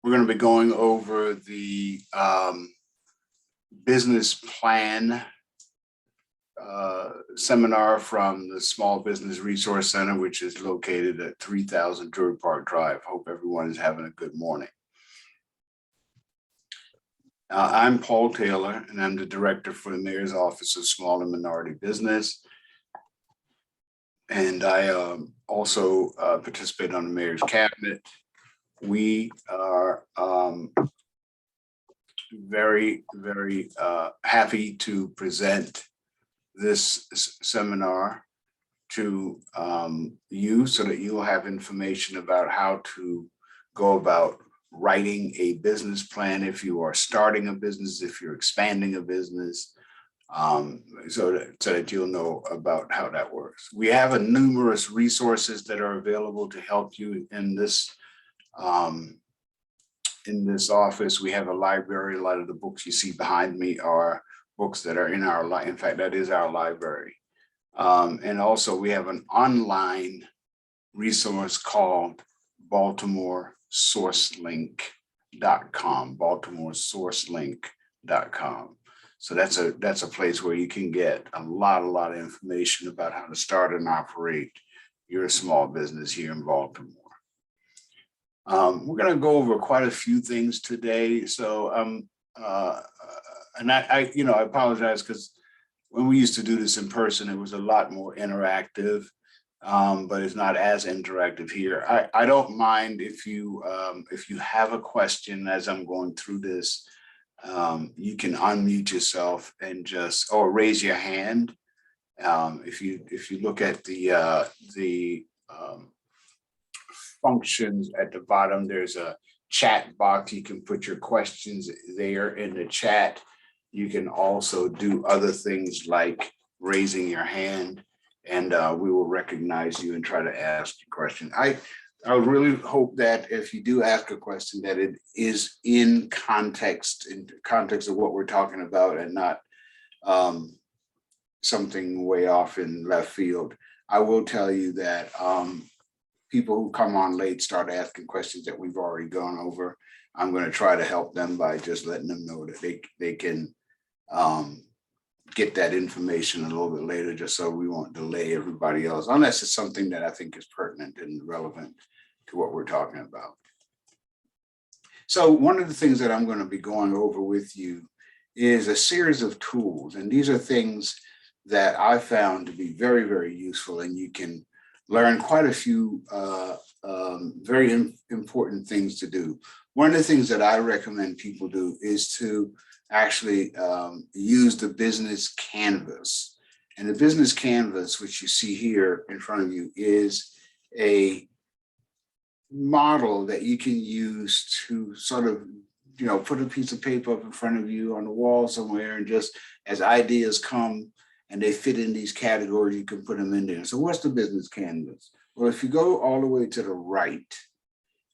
We're going to be going over the business plan seminar from the Small Business Resource Center, which is located at 3000 Drury Park Drive. Hope everyone is having a good morning. I'm Paul Taylor, and I'm the director for the Mayor's Office of Small and Minority Business. And I also participate on the Mayor's Cabinet. We are very happy to present this seminar to you so that you'll have information about how to go about writing a business plan if you are starting a business, if you're expanding a business, so that you'll know about how that works. We have numerous resources that are available to help you in this office. We have a library. A lot of the books you see behind me are books that are in our in fact, that is our library. And also we have an online resource called BaltimoreSourceLink.com, BaltimoreSourceLink.com. So that's a place where you can get a lot of information about how to start and operate your small business here in Baltimore. We're going to go over quite a few things today. So and I apologize because when we used to do this in person, it was a lot more interactive, but it's not as interactive here. I don't mind if you have a question as I'm going through this. You can unmute yourself and or raise your hand. If you look at the functions at the bottom, there's a chat box. You can put your questions there in the chat. You can also do other things like raising your hand, and we will recognize you and try to ask your question. I really hope that if you do ask a question, that it is in context of what we're talking about, and not something way off in left field. I will tell you that people who come on late start asking questions that we've already gone over. I'm going to try to help them by just letting them know that they can get that information a little bit later, just so we won't delay everybody else, unless it's something that I think is pertinent and relevant to what we're talking about. So one of the things that I'm going to be going over with you is a series of tools, and these are things that I found to be very useful, and you can learn quite a few very important things to do. One of the things that I recommend people do is to actually use the business canvas. And the business canvas, which you see here in front of you, is a model that you can use to sort of, put a piece of paper up in front of you on the wall somewhere, and just as ideas come and they fit in these categories, you can put them in there. So what's the business canvas? Well, if you go all the way to the right,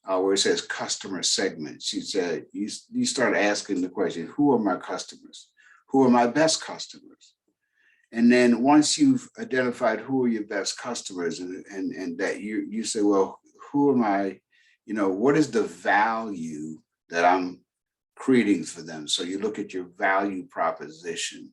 where it says customer segments, you start asking the question, who are my customers? Who are my best customers? And then once you've identified who are your best customers, and that you say, well, who am I, what is the value that I'm creating for them? So you look at your value proposition.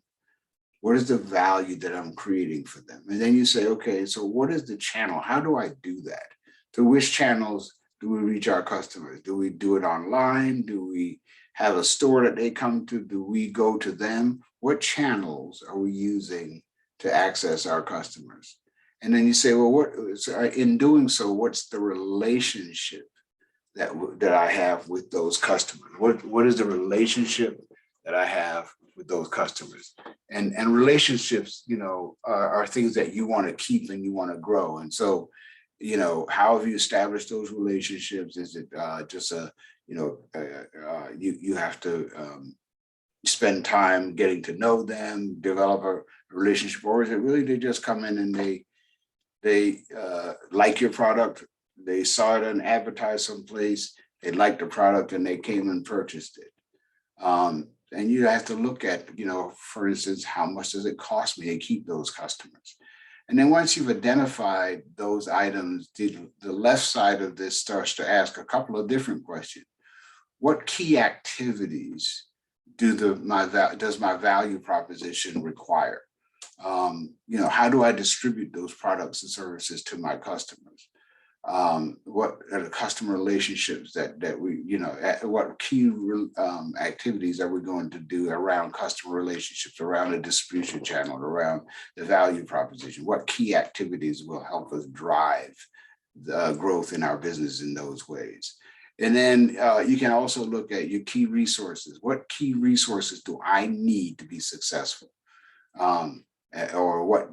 What is the value that I'm creating for them? And then you say, okay, so what is the channel? How do I do that? Through which channels do we reach our customers? Do we do it online? Do we have a store that they come to? Do we go to them? What channels are we using to access our customers? And then you say, well, in doing so, what's the relationship that I have with those customers? What is the relationship that I have with those customers? And relationships, are things that you want to keep and you want to grow. And so, how have you established those relationships? Is it just you have to spend time getting to know them, develop a relationship, or is it really they just come in and they like your product, they saw it and advertised someplace, they liked the product and they came and purchased it? And you have to look at, for instance, how much does it cost me to keep those customers? And then once you've identified those items, the left side of this starts to ask a couple of different questions. what key activities does my value proposition require? How do I distribute those products and services to my customers? What are the customer relationships that we, what key activities are we going to do around customer relationships, around the distribution channel, around the value proposition? What key activities will help us drive the growth in our business in those ways? And then you can also look at your key resources. What key resources do I need to be successful? Or what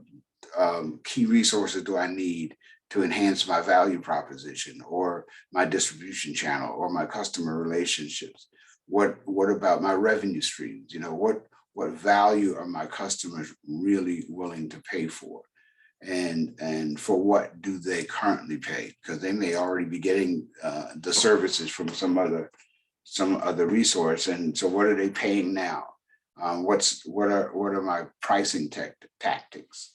key resources do I need to enhance my value proposition or my distribution channel or my customer relationships? What about my revenue streams? What value are my customers really willing to pay for? And for what do they currently pay? Because they may already be getting the services from some other resource. And so what are they paying now? What are my pricing tactics?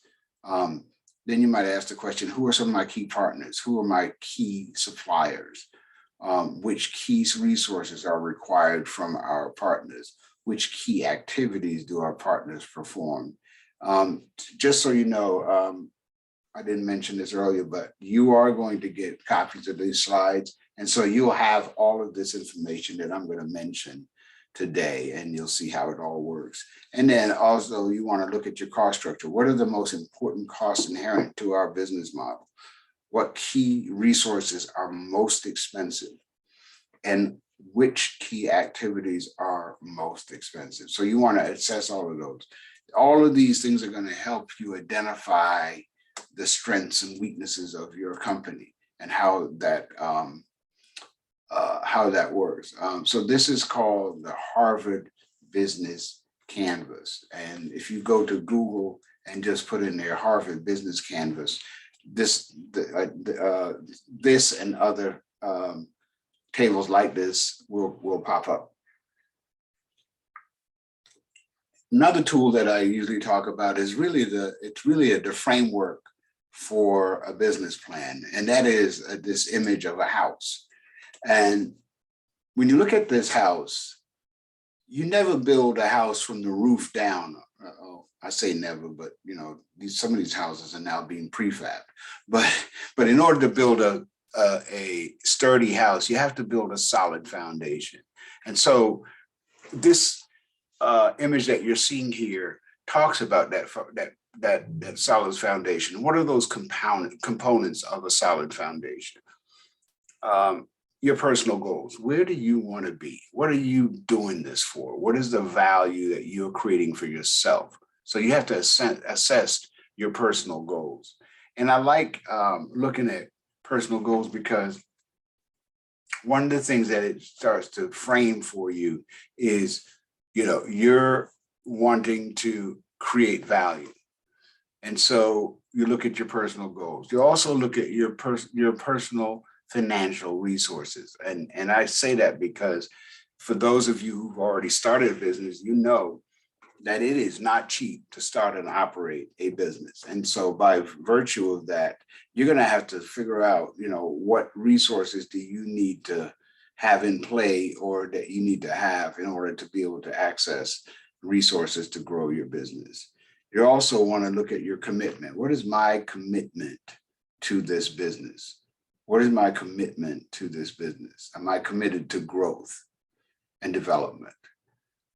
Then you might ask the question, who are some of my key partners? Who are my key suppliers? Which key resources are required from our partners? Which key activities do our partners perform? Just so you know, I didn't mention this earlier, but you are going to get copies of these slides. And so you'll have all of this information that I'm going to mention today, and you'll see how it all works. And then also you want to look at your cost structure. What are the most important costs inherent to our business model? What key resources are most expensive? And which key activities are most expensive? So you want to assess all of those. All of these things are going to help you identify the strengths and weaknesses of your company and how that works. So this is called the Harvard Business Canvas. And if you go to Google and just put in there Harvard Business Canvas, this and other tables like this will pop up. Another tool that I usually talk about is the framework for a business plan, and that is this image of a house. And when you look at this house, you never build a house from the roof down. I say never, but some of these houses are now being prefabbed. But in order to build a sturdy house, you have to build a solid foundation. And so this image that you're seeing here talks about that solid foundation. What are those components of a solid foundation? Your personal goals. Where do you want to be? What are you doing this for? What is the value that you're creating for yourself? So you have to assess your personal goals. And I like looking at personal goals because one of the things that it starts to frame for you is, you're wanting to create value. And so you look at your personal goals. You also look at your personal financial resources. And I say that because for those of you who've already started a business, you know that it is not cheap to start and operate a business. And so by virtue of that, you're going to have to figure out, what resources do you need to have in play or that you need to have in order to be able to access resources to grow your business. You also want to look at your commitment. What is my commitment to this business? What is my commitment to this business? Am I committed to growth and development?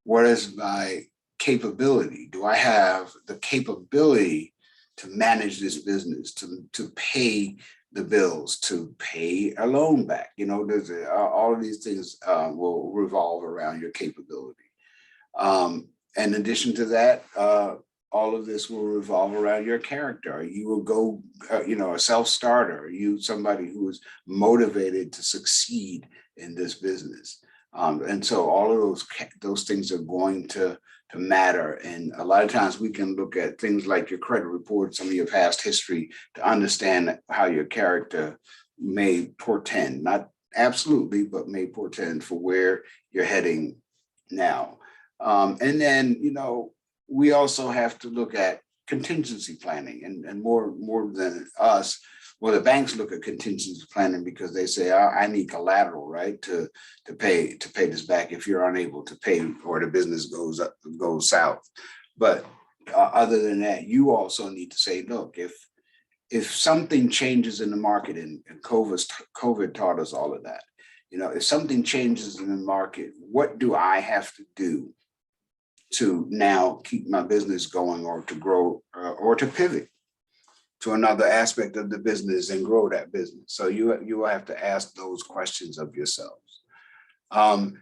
What is my capability? Do I have the capability to manage this business, to pay the bills, to pay a loan back? There's all of these things will revolve around your capability. In addition to that, all of this will revolve around your character. You will go, a self-starter. Are you somebody who is motivated to succeed in this business? And so all of those things are going to matter. And a lot of times we can look at things like your credit report, some of your past history, to understand how your character may portend, not absolutely, but may portend for where you're heading now. And then, we also have to look at contingency planning, and more than us, Well, the banks look at contingency planning because they say, I need collateral, right, to pay this back if you're unable to pay or the business goes south. But other than that, you also need to say, look, if something changes in the market, and COVID taught us all of that, if something changes in the market, what do I have to do to now keep my business going, or to grow, or to pivot to another aspect of the business and grow that business? So you will have to ask those questions of yourselves.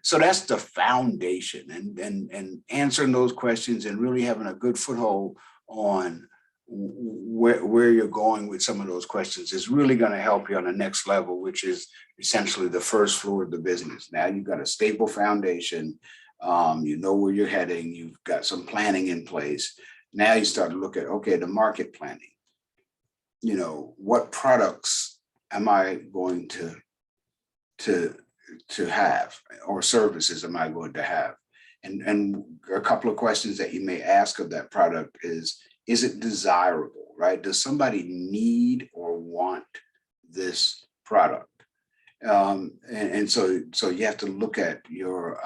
So that's the foundation, and answering those questions and really having a good foothold on where you're going with some of those questions is really going to help you on the next level, which is essentially the first floor of the business. Now you've got a stable foundation. You know where you're heading. You've got some planning in place. Now you start to look at, okay, the market planning. What products am I going to have, or services am I going to have? And a couple of questions that you may ask of that product is it desirable, right? Does somebody need or want this product? And so you have to look at your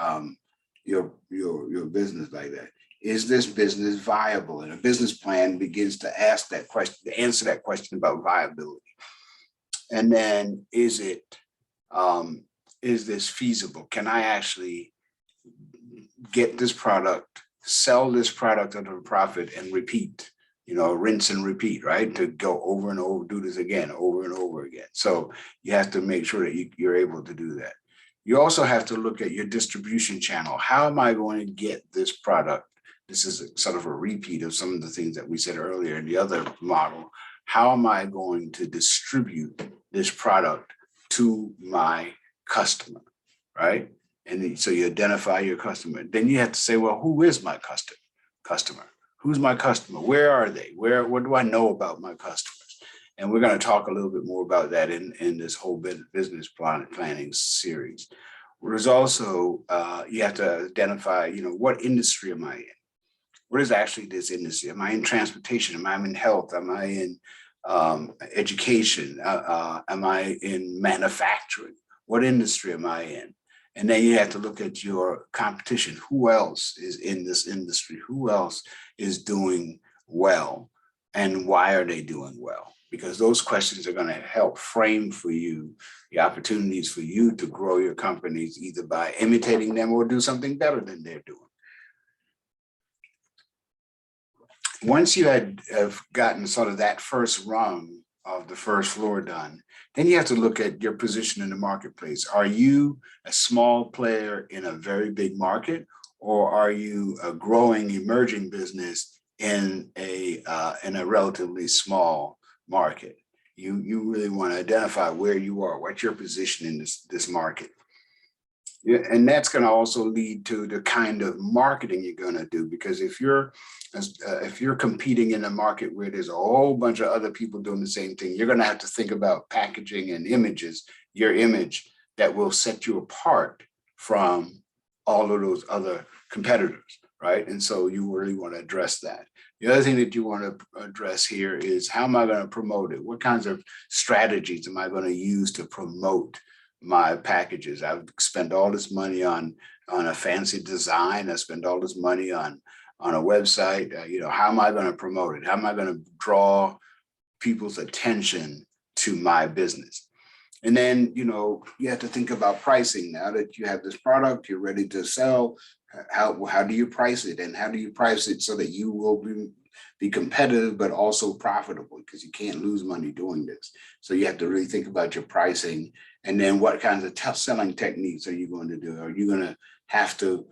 business like that. Is this business viable? And a business plan begins to ask that question, to answer that question about viability. And then is this feasible? Can I actually get this product, sell this product at a profit, and repeat, rinse and repeat, right? To go over and over, do this again, over and over again. So you have to make sure that you're able to do that. You also have to look at your distribution channel. How am I going to get this product? This is sort of a repeat of some of the things that we said earlier in the other model. How am I going to distribute this product to my customer, right? And so you identify your customer. Then you have to say, well, who is my customer? Who's my customer? Where are they? What do I know about my customers? And we're going to talk a little bit more about that in this whole business planning series. There's also, you have to identify, what industry am I in? What is actually this industry? Am I in transportation? Am I in health? Am I in education? Am I in manufacturing? What industry am I in? And then you have to look at your competition. Who else is in this industry? Who else is doing well? And why are they doing well? Because those questions are going to help frame for you the opportunities for you to grow your companies, either by imitating them or do something better than they're doing. Once you have gotten sort of that first rung of the first floor done, then you have to look at your position in the marketplace. Are you a small player in a very big market, or are you a growing, emerging business in a relatively small market? You really want to identify where you are, what's your position in this market. Yeah, and that's going to also lead to the kind of marketing you're going to do, because if you're competing in a market where there's a whole bunch of other people doing the same thing, you're going to have to think about packaging and images, your image that will set you apart from all of those other competitors, right? And so you really want to address that. The other thing that you want to address here is, how am I going to promote it? What kinds of strategies am I going to use to promote my packages? I've spent all this money on a fancy design. I spent all this money on a website. How am I going to promote it? How am I going to draw people's attention to my business? And then, you have to think about pricing. Now that you have this product, you're ready to sell. How do you price it? And how do you price it so that you will be competitive, but also profitable? Because you can't lose money doing this. So you have to really think about your pricing. And then what kinds of selling techniques are you going to do? Are you going to have to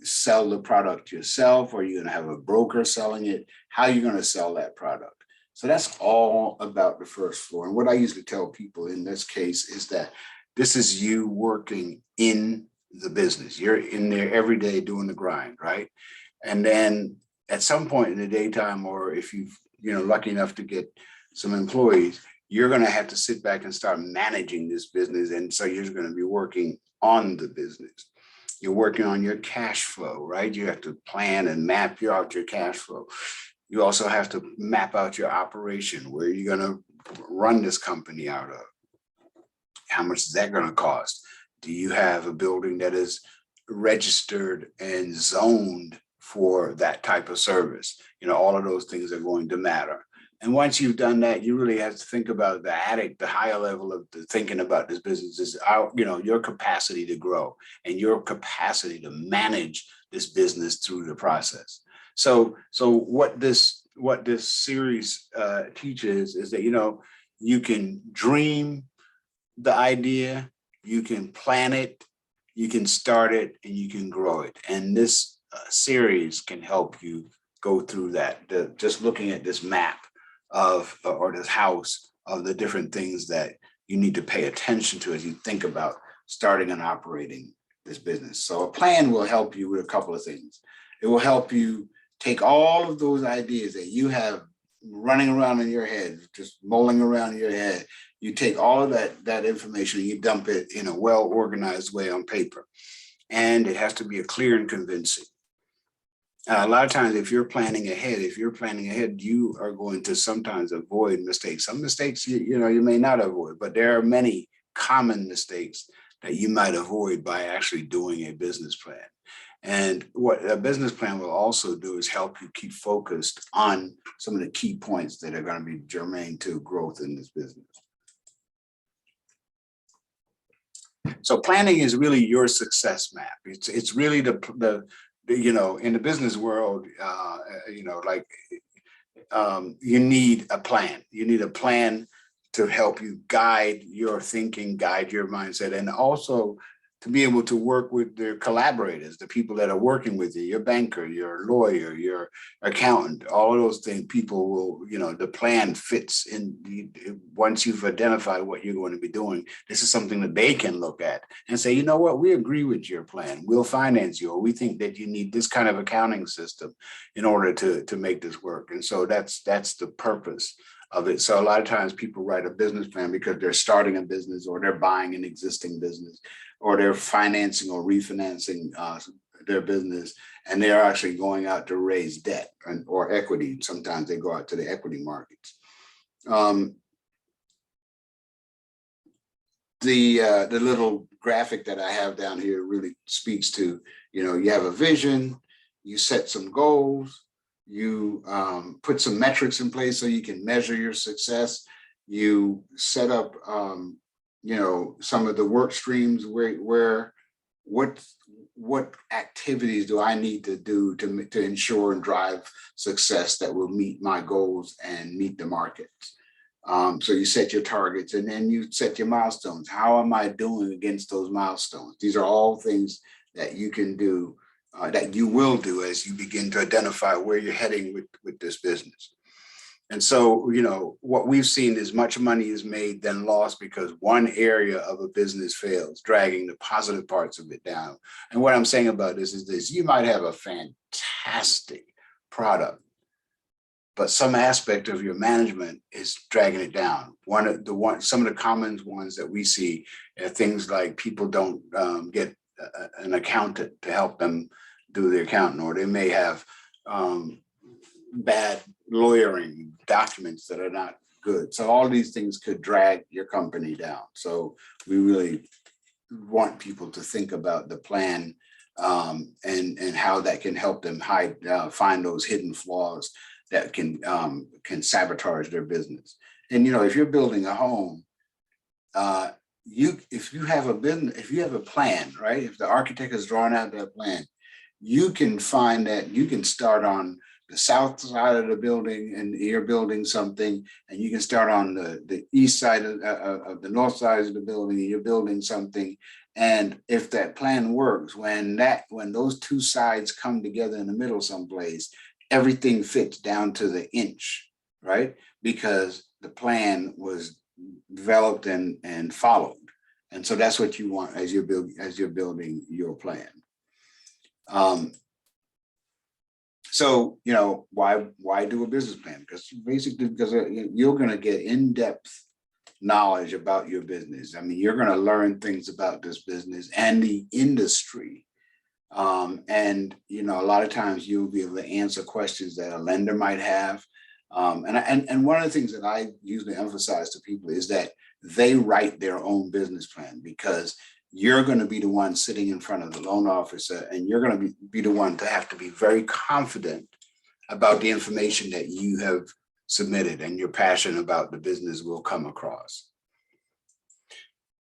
sell the product yourself? Or are you going to have a broker selling it? How are you going to sell that product? So that's all about the first floor. And what I usually tell people in this case is that this is you working in the business. You're in there every day doing the grind, right? And then at some point in the daytime, or if you've lucky enough to get some employees, you're going to have to sit back and start managing this business. And so you're going to be working on the business. You're working on your cash flow, right? You have to plan and map out your cash flow. You also have to map out your operation. Where you're going to run this company out of? How much is that going to cost? Do you have a building that is registered and zoned for that type of service? All of those things are going to matter. And once you've done that, you really have to think about the higher level of the thinking about this business is your capacity to grow and your capacity to manage this business through the process. So what this series teaches is that you can dream the idea, you can plan it, you can start it, and you can grow it. And this series can help you go through that. Just looking at this map or this house of the different things that you need to pay attention to as you think about starting and operating this business. So a plan will help you with a couple of things. It will help you take all of those ideas that you have running around in your head, just mulling around in your head. You take all of that information and you dump it in a well-organized way on paper. And it has to be a clear and convincing. A lot of times, if you're planning ahead, you are going to sometimes avoid mistakes. Some mistakes you may not avoid, but there are many common mistakes that you might avoid by actually doing a business plan. And what a business plan will also do is help you keep focused on some of the key points that are going to be germane to growth in this business. So planning is really your success map. It's really the in the business world, you need a plan. You need a plan to help you guide your thinking, guide your mindset, and also to be able to work with their collaborators, the people that are working with you, your banker, your lawyer, your accountant, all of those things. People will, the plan fits in. Once you've identified what you're going to be doing, this is something that they can look at and say, you know what, we agree with your plan. We'll finance you, or we think that you need this kind of accounting system in order to make this work. And so that's the purpose of it. So a lot of times people write a business plan because they're starting a business, or they're buying an existing business, or they're financing or refinancing their business, and they're actually going out to raise debt or equity. Sometimes they go out to the equity markets. The little graphic that I have down here really speaks to, you have a vision, you set some goals, you put some metrics in place so you can measure your success. You set up, some of the work streams where what activities do I need to do to ensure and drive success that will meet my goals and meet the markets. So you set your targets, and then you set your milestones. How am I doing against those milestones? These are all things that you can do, that you will do as you begin to identify where you're heading with this business. And so, what we've seen is much money is made then lost because one area of a business fails, dragging the positive parts of it down. And what I'm saying about this is this: you might have a fantastic product, but some aspect of your management is dragging it down. Some of the common ones that we see are things like people don't get an accountant to help them do the accounting, or they may have bad lawyering documents that are not good. So all these things could drag your company down. So we really want people to think about the plan and how that can help them find those hidden flaws that can sabotage their business. And if you're building a home, if you have a plan, right? If the architect has drawn out that plan, you can find that you can start on the south side of the building and you're building something, and you can start on the east side of the north side of the building and you're building something. And if that plan works, when those two sides come together in the middle someplace, everything fits down to the inch, right? Because the plan was developed and followed. And so that's what you want as you're building your plan. So, why do a business plan? Because you're going to get in-depth knowledge about your business. I mean, you're going to learn things about this business and the industry. And, a lot of times you'll be able to answer questions that a lender might have. And one of the things that I usually emphasize to people is that they write their own business plan, because you're going to be the one sitting in front of the loan officer, and you're going to be the one to have to be very confident about the information that you have submitted, and your passion about the business will come across.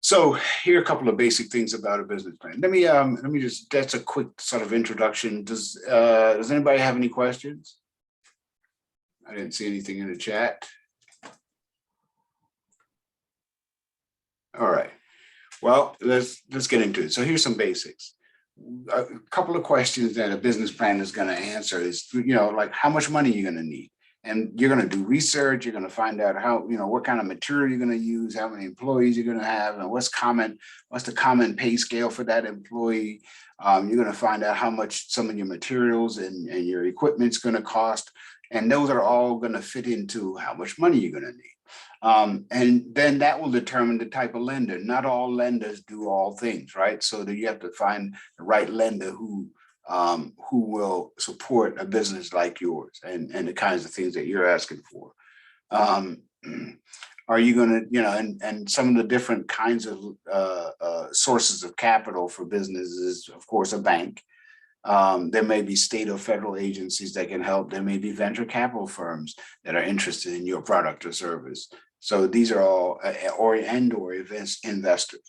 So here are a couple of basic things about a business plan. Let me just, that's a quick sort of introduction. Does anybody have any questions? I didn't see anything in the chat. All right. Well, let's get into it. So here's some basics. A couple of questions that a business plan is going to answer is, like, how much money you're going to need. And you're going to do research. You're going to find out how, what kind of material you're going to use, how many employees you're going to have, and what's the common pay scale for that employee. You're going to find out how much some of your materials and your equipment's going to cost. And those are all going to fit into how much money you're going to need. And then that will determine the type of lender. Not all lenders do all things, right? So that you have to find the right lender who will support a business like yours, and the kinds of things that you're asking for. Are you going to, and some of the different kinds of sources of capital for businesses, of course, a bank. There may be state or federal agencies that can help. There may be venture capital firms that are interested in your product or service. So these are all or investors.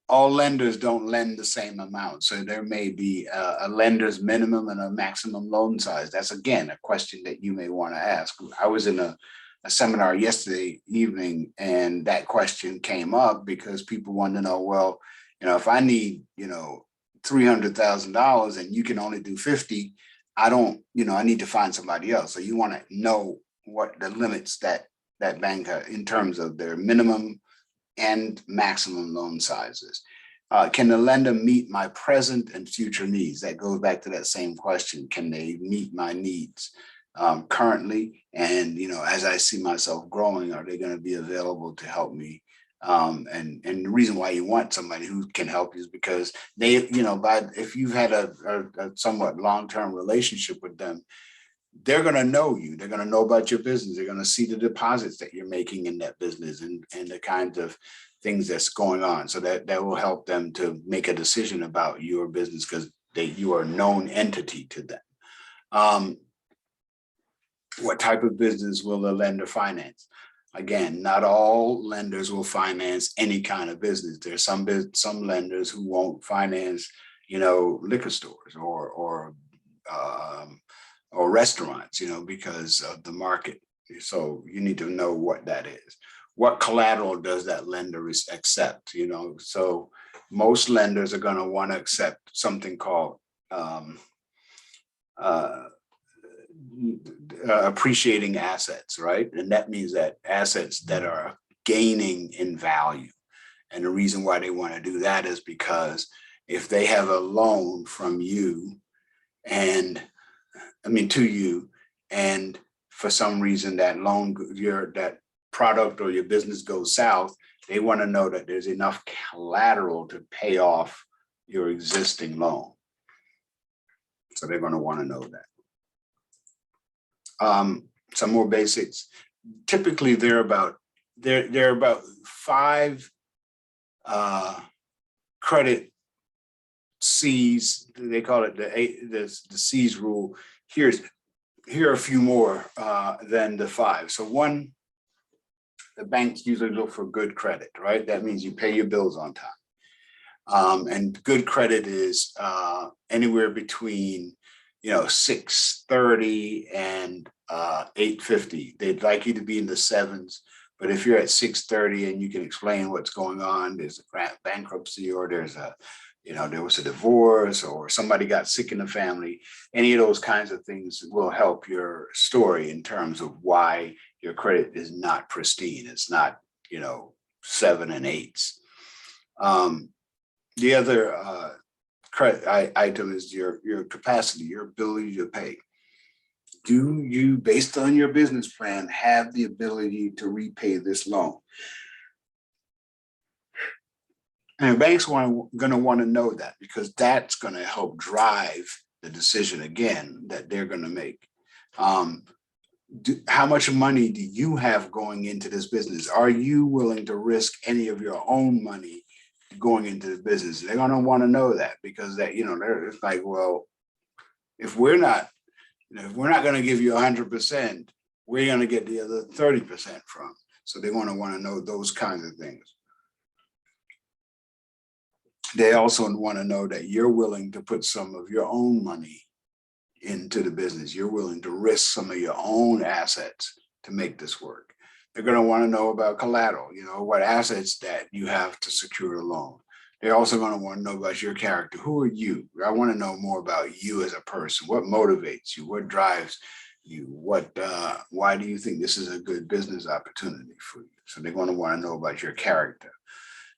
All lenders don't lend the same amount. So there may be a lender's minimum and a maximum loan size. That's, again, a question that you may want to ask. I was in a seminar yesterday evening, and that question came up because people want to know, well, if I need, $300,000 and you can only do 50, I need to find somebody else. So you want to know what the limits that bank in terms of their minimum and maximum loan sizes. Can the lender meet my present and future needs? That goes back to that same question. Can they meet my needs currently? And, as I see myself growing, are they going to be available to help me? And the reason why you want somebody who can help you is because they, if you've had a somewhat long-term relationship with them, they're going to know you. They're going to know about your business. They're going to see the deposits that you're making in that business, and the kinds of things that's going on. So that will help them to make a decision about your business, because you are a known entity to them. What type of business will a lender finance? Again, not all lenders will finance any kind of business. There's some lenders who won't finance, liquor stores or restaurants, because of the market. So you need to know what that is. What collateral does that lender accept? So most lenders are going to want to accept something called appreciating assets, right? And that means that assets that are gaining in value. And the reason why they want to do that is because if they have a loan from you to you, and for some reason that that product or your business goes south, they want to know that there's enough collateral to pay off your existing loan. So they're going to want to know that. Some more basics. Typically, there are about 5 credit C's. They call it the C's rule. Here are a few more than the 5. So one, the banks usually look for good credit, right? That means you pay your bills on time. And good credit is anywhere between 630 and 850. They'd like you to be in the 7s, but if you're at 630 and you can explain what's going on, there's a bankruptcy, or there's there was a divorce, or somebody got sick in the family, any of those kinds of things will help your story in terms of why your credit is not pristine. It's not 7 and 8s. The other credit item is your capacity, your ability to pay. Do you, based on your business plan, have the ability to repay this loan? And banks going to want to know that, because that's going to help drive the decision again that they're going to make. How much money do you have going into this business? Are you willing to risk any of your own money going into the business? They're going to want to know that, because that, it's like, well, if we're not going to give you 100%, we're going to get the other 30% from. So they want to know those kinds of things. They also want to know that you're willing to put some of your own money into the business. You're willing to risk some of your own assets to make this work. They're going to want to know about collateral, what assets that you have to secure a loan. They're also going to want to know about your character. Who are you? I want to know more about you as a person. What motivates you? What drives you? Why do you think this is a good business opportunity for you? So they're going to want to know about your character.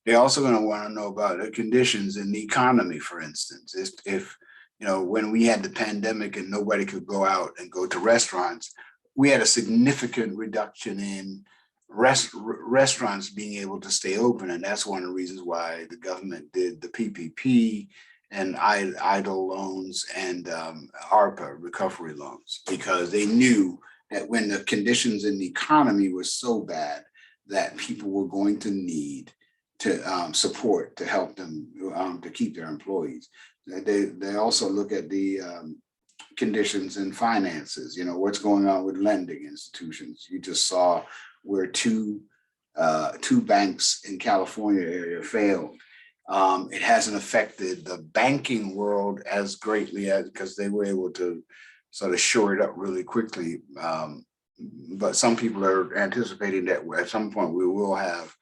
They're also going to want to know about the conditions in the economy, for instance. If when we had the pandemic and nobody could go out and go to restaurants, we had a significant reduction in restaurants being able to stay open. And that's one of the reasons why the government did the PPP and EIDL loans and ARPA recovery loans, because they knew that when the conditions in the economy were so bad that people were going to need to support to help them to keep their employees. They also look at the conditions in finances, what's going on with lending institutions. You just saw where two banks in California area failed. It hasn't affected the banking world as greatly as, because they were able to sort of shore it up really quickly. But some people are anticipating that at some point we will have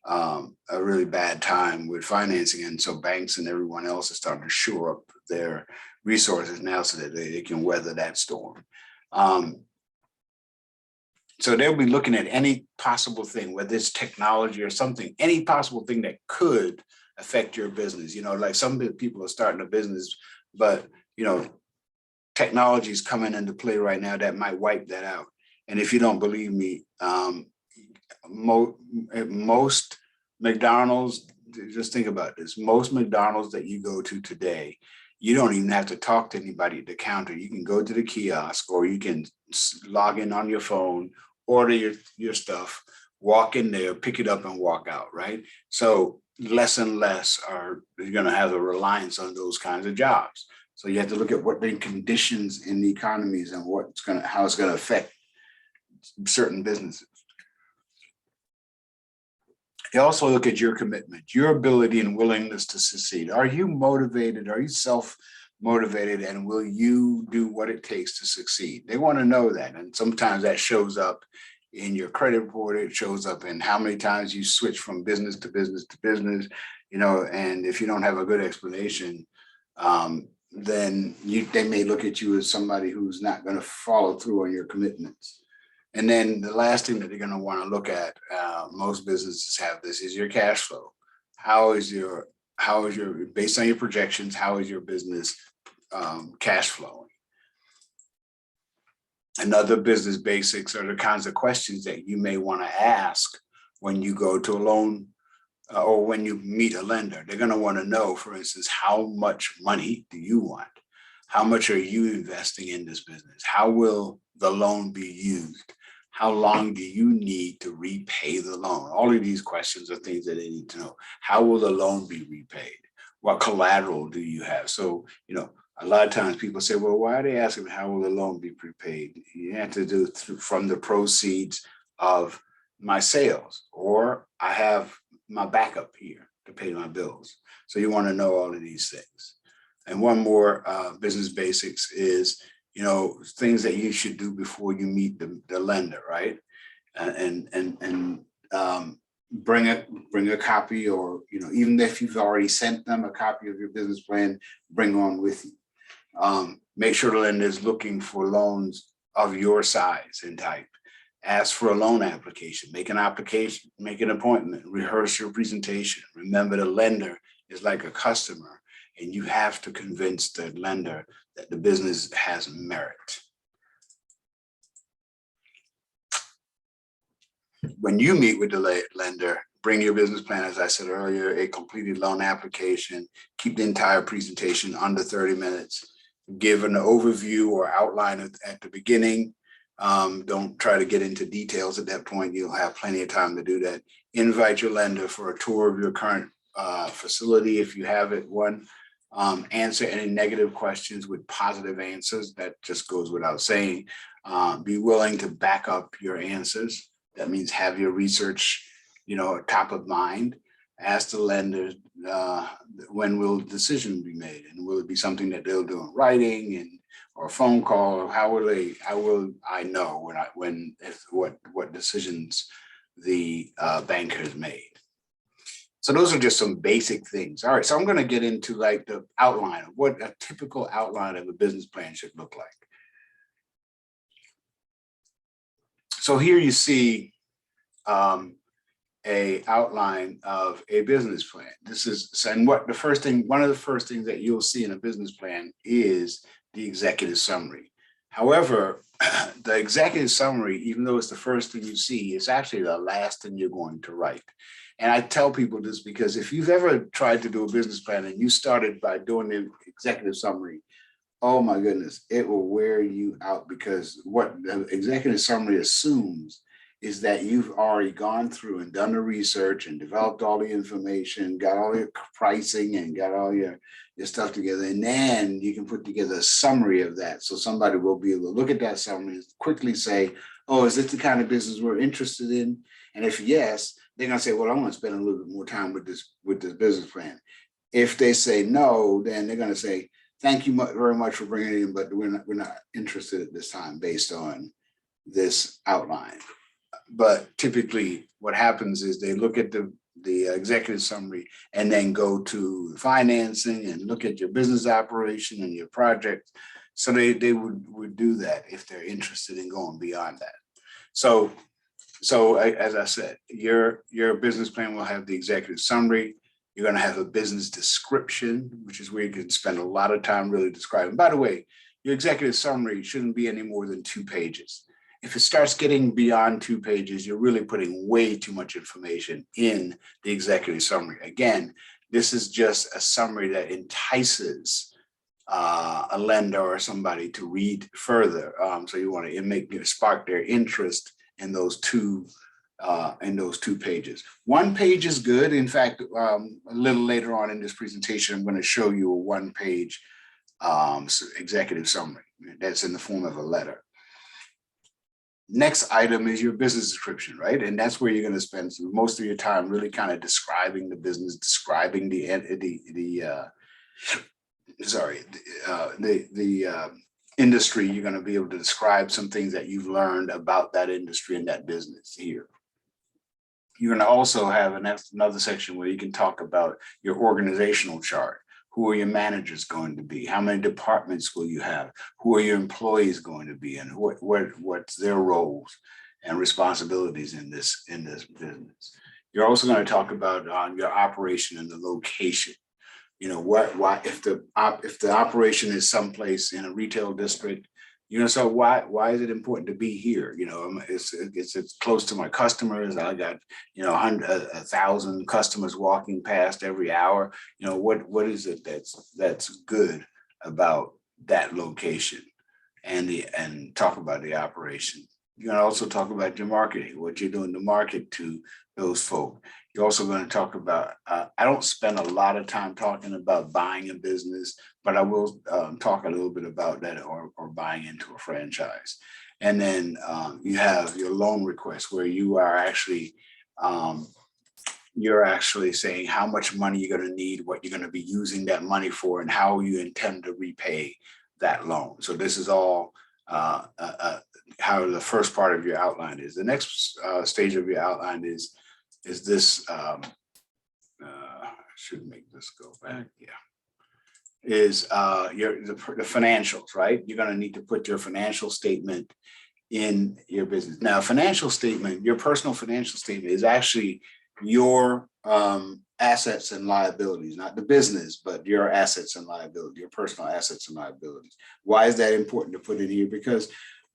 a really bad time with financing. And so banks and everyone else is starting to shore up their resources now so that they can weather that storm. So they'll be looking at any possible thing, whether it's technology or something, any possible thing that could affect your business. Like some people are starting a business, but, technology is coming into play right now that might wipe that out. And if you don't believe me, most McDonald's, just think about this, most McDonald's that you go to today, you don't even have to talk to anybody at the counter. You can go to the kiosk, or you can log in on your phone, order your stuff, walk in there, pick it up and walk out, right? So less and less are going to have a reliance on those kinds of jobs. So you have to look at what the conditions in the economies and how it's going to affect certain businesses. You also look at your commitment, your ability and willingness to succeed. Are you motivated? Are you self-motivated? And will you do what it takes to succeed? They want to know that. And sometimes that shows up in your credit report. It shows up in how many times you switch from business to business to business, and if you don't have a good explanation, then they may look at you as somebody who's not going to follow through on your commitments. And then the last thing that they're going to want to look at, most businesses have this, is your cash flow. How is your, based on your projections, how is your business cash flowing? Another business basics are the kinds of questions that you may want to ask when you go to a loan or when you meet a lender. They're going to want to know, for instance, how much money do you want? How much are you investing in this business? How will the loan be used? How long do you need to repay the loan? All of these questions are things that they need to know. How will the loan be repaid? What collateral do you have? So, a lot of times people say, well, why are they asking how will the loan be prepaid? You have to do it from the proceeds of my sales, or I have my backup here to pay my bills. So you want to know all of these things. And one more business basics is, things that you should do before you meet the lender, right? And bring a copy, or, even if you've already sent them a copy of your business plan, bring on with you. Make sure the lender is looking for loans of your size and type. Ask for a loan application, make an appointment, rehearse your presentation. Remember, the lender is like a customer, and you have to convince the lender that the business has merit. When you meet with the lender, bring your business plan, as I said earlier, a completed loan application, keep the entire presentation under 30 minutes. give an overview or outline at the beginning. Don't try to get into details at that point. You'll have plenty of time to do that. Invite your lender for a tour of your current facility if you have it, one. Answer any negative questions with positive answers. That just goes without saying. Be willing to back up your answers. That means have your research, top of mind. Ask the lender when will the decision be made, and will it be something that they'll do in writing or a phone call, or how will I know what decisions the banker has made. So those are just some basic things. All right, so I'm going to get into like the outline of what a typical outline of a business plan should look like. So here you see a outline of a business plan. This is, and one of the first things that you'll see in a business plan is the executive summary. However, the executive summary, even though it's the first thing you see, is actually the last thing you're going to write. And I tell people this because if you've ever tried to do a business plan and you started by doing the executive summary, oh my goodness, it will wear you out, because what the executive summary assumes is that you've already gone through and done the research and developed all the information, got all your pricing and got all your stuff together. And then you can put together a summary of that. So somebody will be able to look at that summary and quickly say, oh, is this the kind of business we're interested in? And if yes, they're gonna say, well, I want to spend a little bit more time with this business plan. If they say no, then they're gonna say, thank you very much for bringing it in, but we're not interested at this time based on this outline. But typically what happens is they look at the executive summary and then go to financing and look at your business operation and your project. So they would do that if they're interested in going beyond that. So as I said, your business plan will have the executive summary. You're going to have a business description, which is where you can spend a lot of time really describing. By the way, your executive summary shouldn't be any more than 2 pages. If it starts getting beyond 2 pages, you're really putting way too much information in the executive summary. Again, this is just a summary that entices a lender or somebody to read further. So you want to spark their interest in those two pages. 1 page is good. In fact, a little later on in this presentation, I'm going to show you a 1-page executive summary that's in the form of a letter. Next item is your business description, right? And that's where you're going to spend most of your time really kind of describing the business, describing the industry. You're going to be able to describe some things that you've learned about that industry and that business here. You're going to also have another section where you can talk about your organizational chart. Who are your managers going to be? How many departments will you have? Who are your employees going to be? And what's their roles and responsibilities in this business? You're also going to talk about your operation and the location. Why if the operation is someplace in a retail district, so why is it important to be here? It's close to my customers. I got 1,000 customers walking past every hour. What is it that's good about that location, and talk about the operation. You're going to also talk about your marketing, what you're doing to market to those folk. You're also going to talk about, I don't spend a lot of time talking about buying a business, but I will talk a little bit about that, or buying into a franchise. And then you have your loan request, where you are actually, saying how much money you're going to need, what you're going to be using that money for, and how you intend to repay that loan. So this is all how the first part of your outline is. The next stage of your outline is this, I should make this go back, yeah, is the financials, right? You're going to need to put your financial statement in your business. Now, financial statement, your personal financial statement, is actually your assets and liabilities, not the business, but your assets and liabilities, your personal assets and liabilities. Why is that important to put in here? Because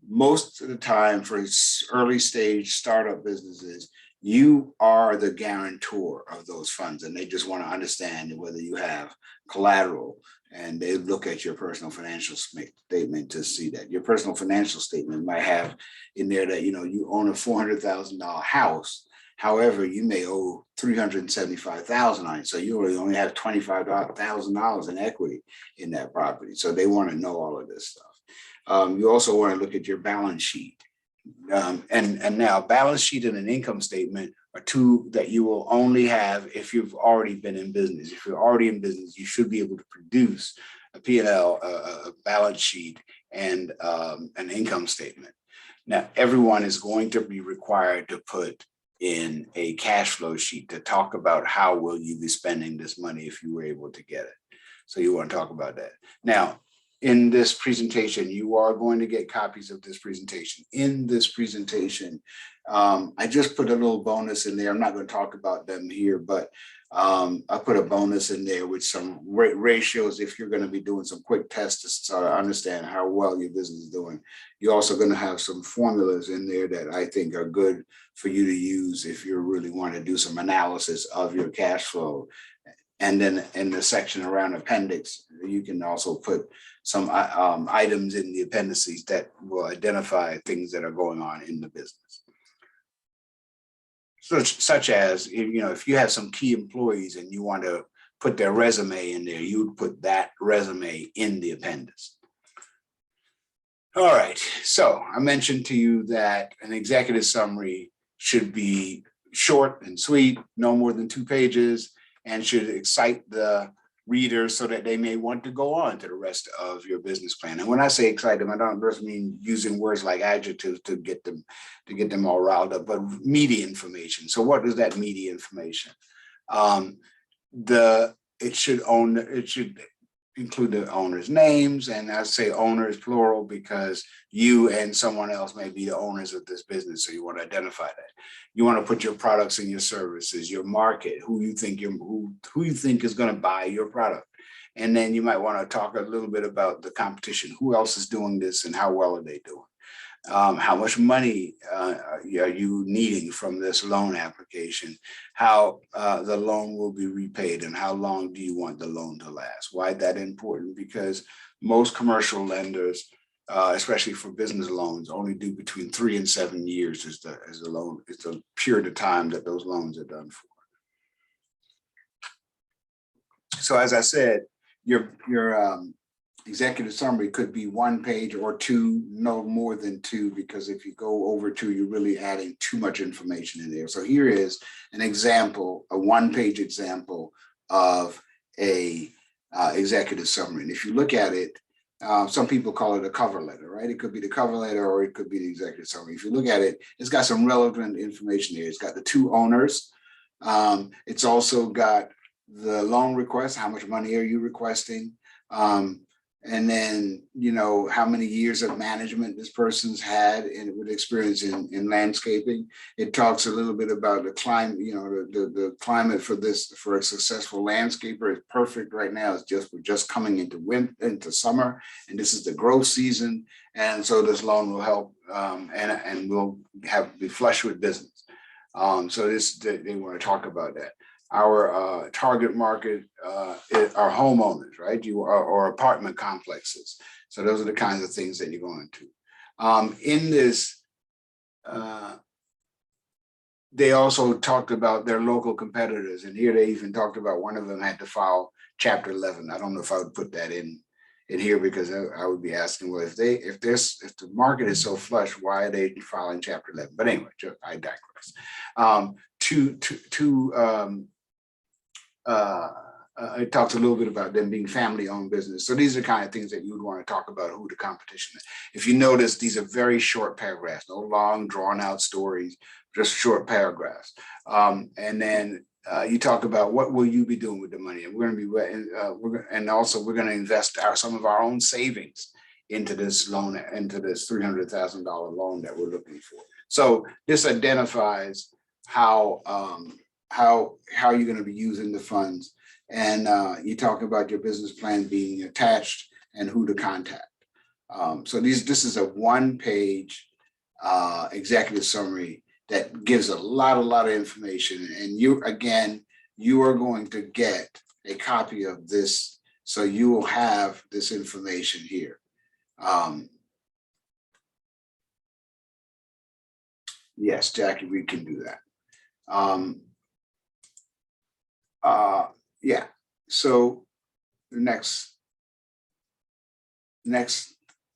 most of the time for early stage startup businesses, you are the guarantor of those funds, and they just want to understand whether you have collateral, and they look at your personal financial statement to see that. Your personal financial statement might have in there that, you own a $400,000 house. However, you may owe $375,000 on it. So you only have $25,000 in equity in that property. So they want to know all of this stuff. You also want to look at your balance sheet. And now balance sheet and an income statement are two that you will only have if you've already been in business. If you're already in business, you should be able to produce a P&L, a balance sheet, and an income statement. Now, everyone is going to be required to put in a cash flow sheet to talk about how will you be spending this money if you were able to get it. So you want to talk about that. Now, in this presentation, you are going to get copies of this presentation. In this presentation, I just put a little bonus in there. I'm not going to talk about them here, but I put a bonus in there with some ratios if you're going to be doing some quick tests to sort of understand how well your business is doing. You're also going to have some formulas in there that I think are good for you to use if you really want to do some analysis of your cash flow. And then in the section around appendix, you can also put some items in the appendices that will identify things that are going on in the business. Such as, if you have some key employees and you want to put their resume in there, you would put that resume in the appendix. All right, so I mentioned to you that an executive summary should be short and sweet, no more than 2 pages, and should excite the readers so that they may want to go on to the rest of your business plan. And when I say excite them, I don't just mean using words like adjectives to get them all riled up, but meaty information. So what is that meaty information? It should include the owner's names, and I say owners plural because you and someone else may be the owners of this business, so you want to identify that. You want to put your products and your services, your market, who you think is going to buy your product, and then you might want to talk a little bit about the competition. Who else is doing this, and how well are they doing? How much money are you needing from this loan application? How the loan will be repaid, and how long do you want the loan to last? Why is that important? Because most commercial lenders, especially for business loans, only do between 3 and 7 years as the loan. It's the period of time that those loans are done for. So as I said, your executive summary could be 1 page or 2, no more than 2, because if you go over 2, you're really adding too much information in there. So here is an example, a 1-page example of a executive summary. And if you look at it, some people call it a cover letter, right? It could be the cover letter or it could be the executive summary. If you look at it, it's got some relevant information there. It's got the 2 owners. It's also got the loan request. How much money are you requesting? And then, how many years of management this person's had and with experience in landscaping. It talks a little bit about the climate, the climate for a successful landscaper is perfect right now. We're just coming into summer, and this is the growth season. And so this loan will help and we'll be flush with business. So they want to talk about that. Our target market are homeowners, right? Or apartment complexes. So those are the kinds of things that you're going to. In this, they also talked about their local competitors, and here they even talked about one of them had to file Chapter 11. I don't know if I would put that in here because I would be asking, well, if the market is so flush, why are they filing Chapter 11? But anyway, I digress. It talks a little bit about them being family-owned business. So these are the kind of things that you would want to talk about who the competition is. If you notice, these are very short paragraphs, no long, drawn-out stories, just short paragraphs. And then you talk about what will you be doing with the money, and we're going to be, and also we're going to invest some of our own savings into this loan, into this $300,000 loan that we're looking for. So this identifies how you're going to be using the funds, and you talk about your business plan being attached and who to contact. So this is a 1-page executive summary that gives a lot of information. And you, again, you are going to get a copy of this. So you will have this information here. Yes, Jackie, we can do that. Yeah, so the next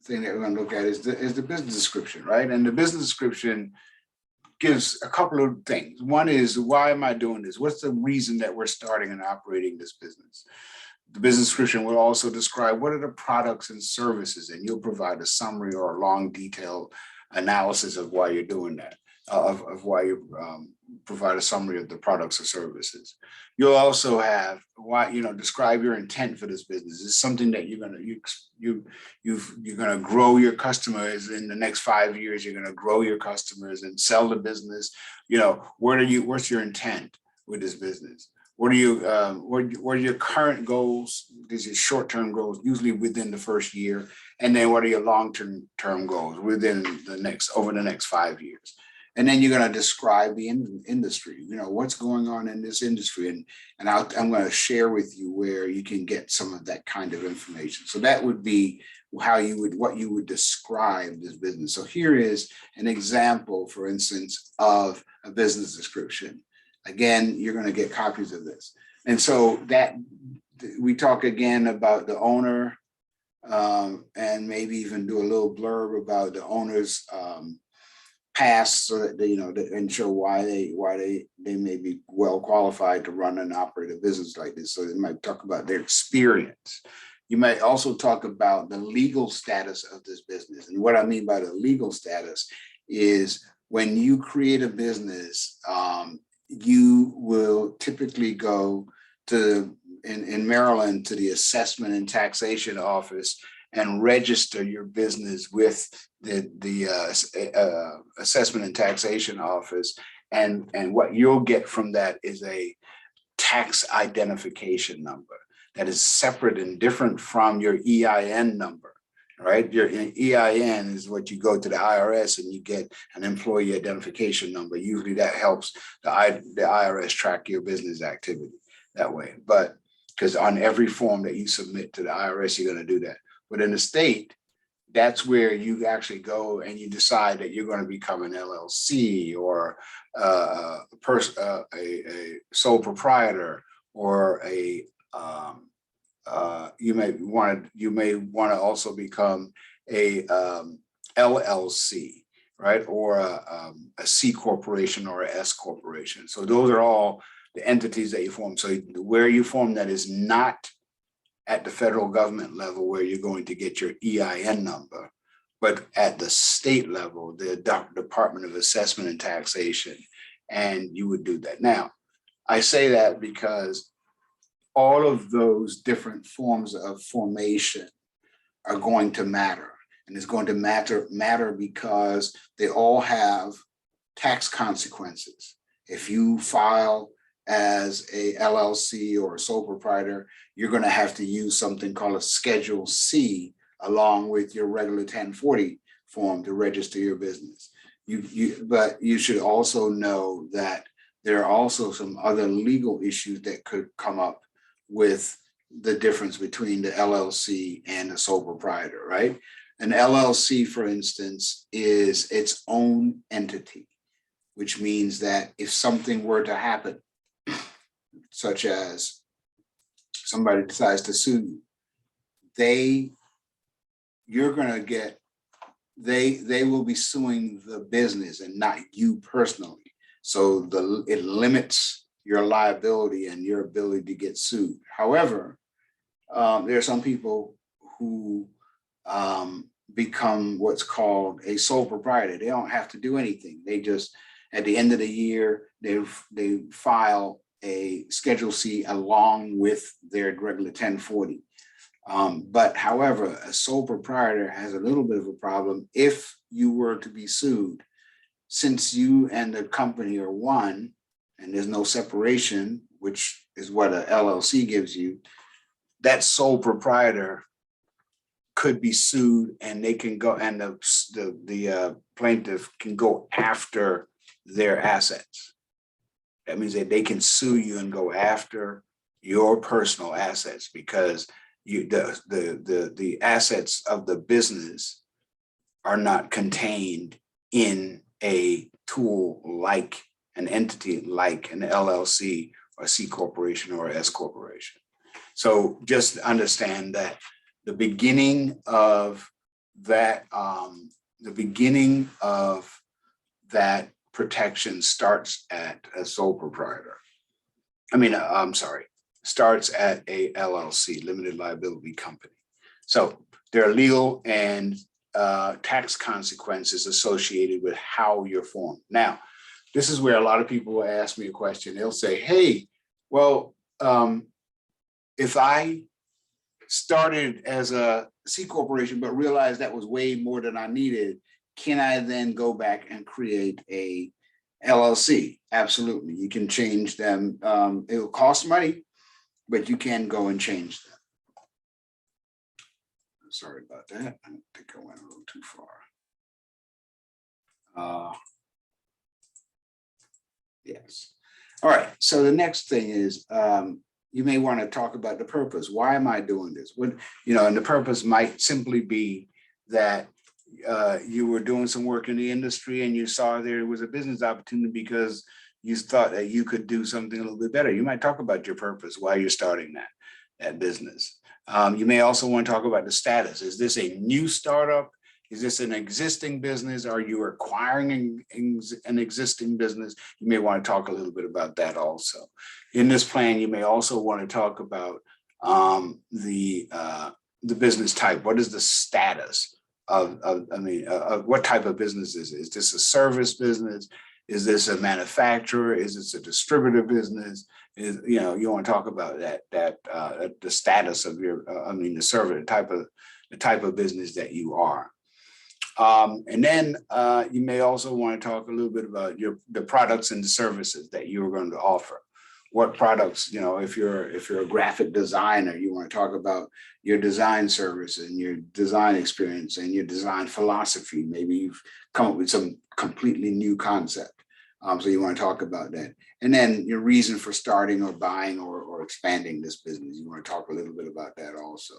thing that we're going to look at is the business description, right? And the business description gives a couple of things. One is, why am I doing this? What's the reason that we're starting and operating this business? The business description will also describe what are the products and services, and you'll provide a summary or a long detailed analysis of why you're doing that, of why you provide a summary of the products or services. You'll also have why, describe your intent for this business. It's something that you're gonna grow your customers in the next 5 years. You're gonna grow your customers and sell the business. What's your intent with this business? What are your current goals? These are short-term goals, usually within the first year. And then what are your long-term goals within over the next 5 years? And then you're going to describe the industry, what's going on in this industry. And I'm going to share with you where you can get some of that kind of information. So that would be what you would describe this business. So here is an example, for instance, of a business description. Again, you're going to get copies of this. And so that we talk again about the owner, and maybe even do a little blurb about the owner's past, so that they, and show why they may be well qualified to run and operate a business like this. So they might talk about their experience. You might also talk about the legal status of this business. And what I mean by the legal status is, when you create a business, you will typically go to, in Maryland, to the Assessment and Taxation Office and register your business with the Assessment and Taxation Office. And what you'll get from that is a tax identification number that is separate and different from your EIN number, right? Your EIN is what you go to the IRS and you get an employee identification number. Usually that helps the IRS track your business activity that way. But because on every form that you submit to the IRS, you're going to do that. But in the state, that's where you actually go and you decide that you're going to become an LLC or a sole proprietor, or you may want to also become a LLC, right? Or a C corporation or a S corporation. So those are all the entities that you form. So where you form that is not at the federal government level, where you're going to get your EIN number, but at the state level, the Department of Assessment and Taxation, and you would do that. Now, I say that because all of those different forms of formation are going to matter. And it's going to matter because they all have tax consequences. If you file as a LLC or a sole proprietor, you're going to have to use something called a Schedule C along with your regular 1040 form to register your business. But you should also know that there are also some other legal issues that could come up with the difference between the LLC and the sole proprietor, right? An LLC, for instance, is its own entity, which means that if something were to happen, such as somebody decides to sue you, they will be suing the business and not you personally. So it limits your liability and your ability to get sued. However, there are some people who become what's called a sole proprietor. They don't have to do anything. They just, at the end of the year, they file a Schedule C along with their regular 1040. But however, a sole proprietor has a little bit of a problem if you were to be sued. Since you and the company are one, and there's no separation, which is what a LLC gives you, that sole proprietor could be sued, and they can go, and the plaintiff can go after their assets. That means that they can sue you and go after your personal assets because the assets of the business are not contained in a tool like an entity like an LLC or C corporation or S corporation. So just understand that the beginning of that protection starts at a sole proprietor. I'm sorry, starts at a LLC, limited liability company. So there are legal and tax consequences associated with how you're formed. Now, this is where a lot of people will ask me a question. They'll say, hey, well, if I started as a C corporation, but realized that was way more than I needed, can I then go back and create a LLC? Absolutely. You can change them. It will cost money, but you can go and change them. Sorry about that. I think I went a little too far. Yes. All right. So the next thing is, you may want to talk about the purpose. Why am I doing this? And the purpose might simply be that you were doing some work in the industry and you saw there was a business opportunity because you thought that you could do something a little bit better. You might talk about your purpose, why you're starting that business. You may also want to talk about the status. Is this a new startup? Is this an existing business? Are you acquiring an existing business? You may want to talk a little bit about that also. In this plan, you may also want to talk about the business type. What is the status of what type of business is it? Is this a service business? Is this a manufacturer? Is this a distributor business? You want to talk about the status of your the service, the type of business that you are. And then you may also want to talk a little bit about the products and the services that you're going to offer. What products, if you're a graphic designer, you want to talk about your design service and your design experience and your design philosophy. Maybe you've come up with some completely new concept. So you want to talk about that. And then your reason for starting or buying or expanding this business. You want to talk a little bit about that also.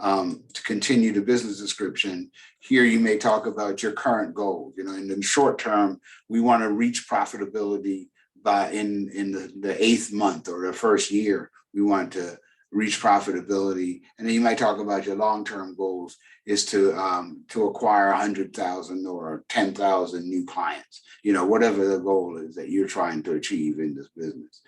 To continue the business description, here you may talk about your current goals. In the short term, we want to reach profitability by in the 8th month or the first year. We want to reach profitability, and then you might talk about your long-term goals is to acquire 100,000 or 10,000 new clients. Whatever the goal is that you're trying to achieve in this business.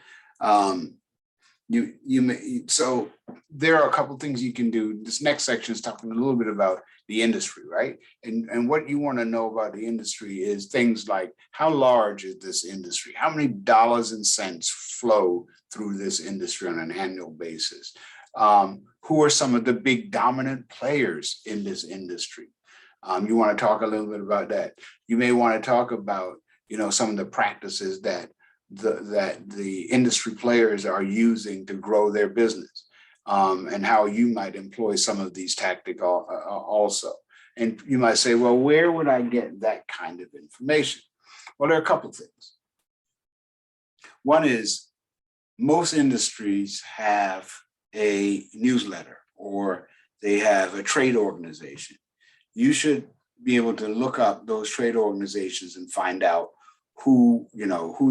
So there are a couple of things you can do. This next section is talking a little bit about the industry, right? And what you want to know about the industry is things like, how large is this industry? How many dollars and cents flow through this industry on an annual basis? Who are some of the big dominant players in this industry? You want to talk a little bit about that. You may want to talk about, some of the practices that the industry players are using to grow their business, and how you might employ some of these tactics also. And you might say, well, where would I get that kind of information? Well, there are a couple of things. One is most industries have a newsletter or they have a trade organization. You should be able to look up those trade organizations and find out who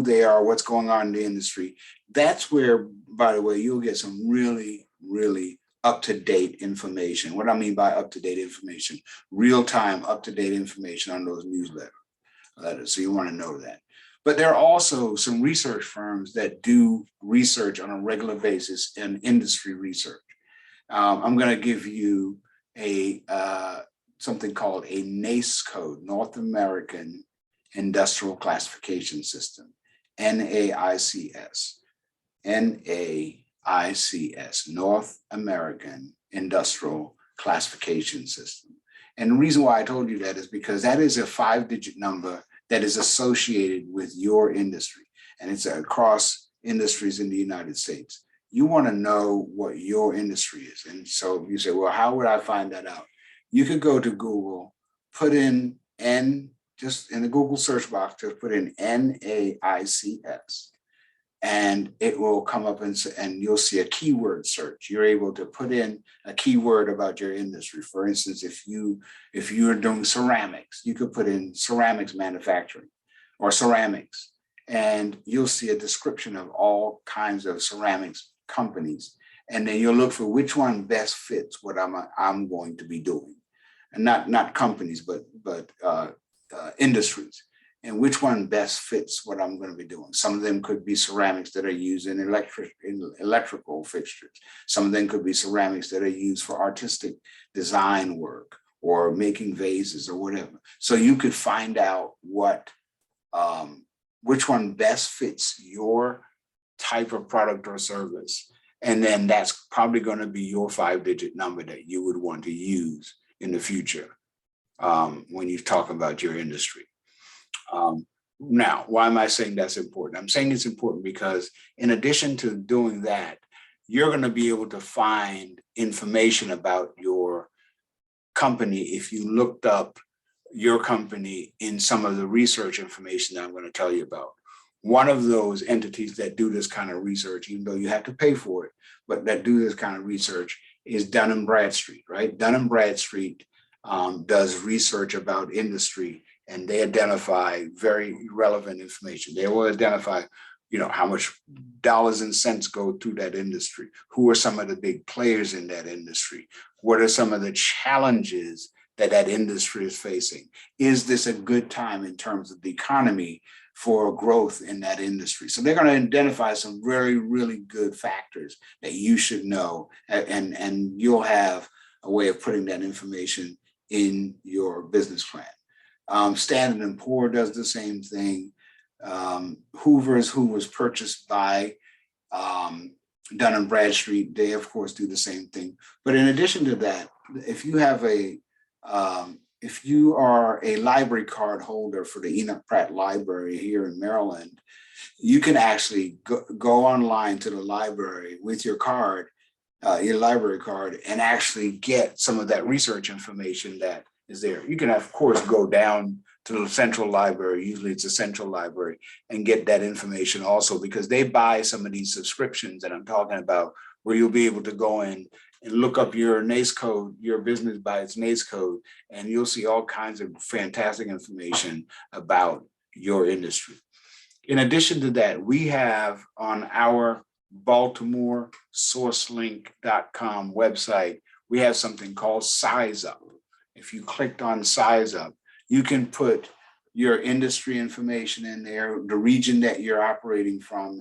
they are, what's going on in the industry. That's where, by the way, you'll get some really, really up-to-date information. What I mean by up-to-date information, real-time up-to-date information on those newsletters. So you want to know that. But there are also some research firms that do research on a regular basis in industry research. I'm going to give you something called a NAICS code, North American Industrial Classification System, NAICS, North American Industrial Classification System. And the reason why I told you that is because that is a 5-digit number that is associated with your industry, and it's across industries in the United States. You want to know what your industry is. And so you say, well, how would I find that out? You could go to Google, put in NTICS, just in the Google search box, just put in NAICS, and it will come up and you'll see a keyword search. You're able to put in a keyword about your industry. For instance, if you're doing ceramics, you could put in ceramics manufacturing or ceramics, and you'll see a description of all kinds of ceramics companies. And then you'll look for which one best fits what I'm going to be doing, and not companies, but industries, and which one best fits what I'm going to be doing. Some of them could be ceramics that are used in electrical fixtures. Some of them could be ceramics that are used for artistic design work or making vases or whatever. So you could find out which one best fits your type of product or service. And then that's probably going to be your 5-digit number that you would want to use in the future when you talk about your industry. Now, why am I saying that's important? I'm saying it's important because in addition to doing that, you're going to be able to find information about your company if you looked up your company in some of the research information that I'm going to tell you about. One of those entities that do this kind of research, even though you have to pay for it, but that do this kind of research is Dun & Bradstreet, right? Dun & Bradstreet does research about industry, and they identify very relevant information. They will identify, how much dollars and cents go through that industry. Who are some of the big players in that industry? What are some of the challenges that industry is facing? Is this a good time in terms of the economy for growth in that industry? So they're going to identify some really, really good factors that you should know, and you'll have a way of putting that information in your business plan. Standard & Poor does the same thing. Hoover's, who was purchased by Dun & Bradstreet, they of course do the same thing. But in addition to that, if you are a library card holder for the Enoch Pratt Library here in Maryland, you can actually go online to the library with your card, your library card, and actually get some of that research information that is there. You can, of course, go down to the central library, usually it's a central library, and get that information also, because they buy some of these subscriptions that I'm talking about, where you'll be able to go in and look up your NAICS code, your business by its NAICS code, and you'll see all kinds of fantastic information about your industry. In addition to that, we have on our BaltimoreSourceLink.com website, we have something called Size Up. If you clicked on Size Up, you can put your industry information in there, the region that you're operating from.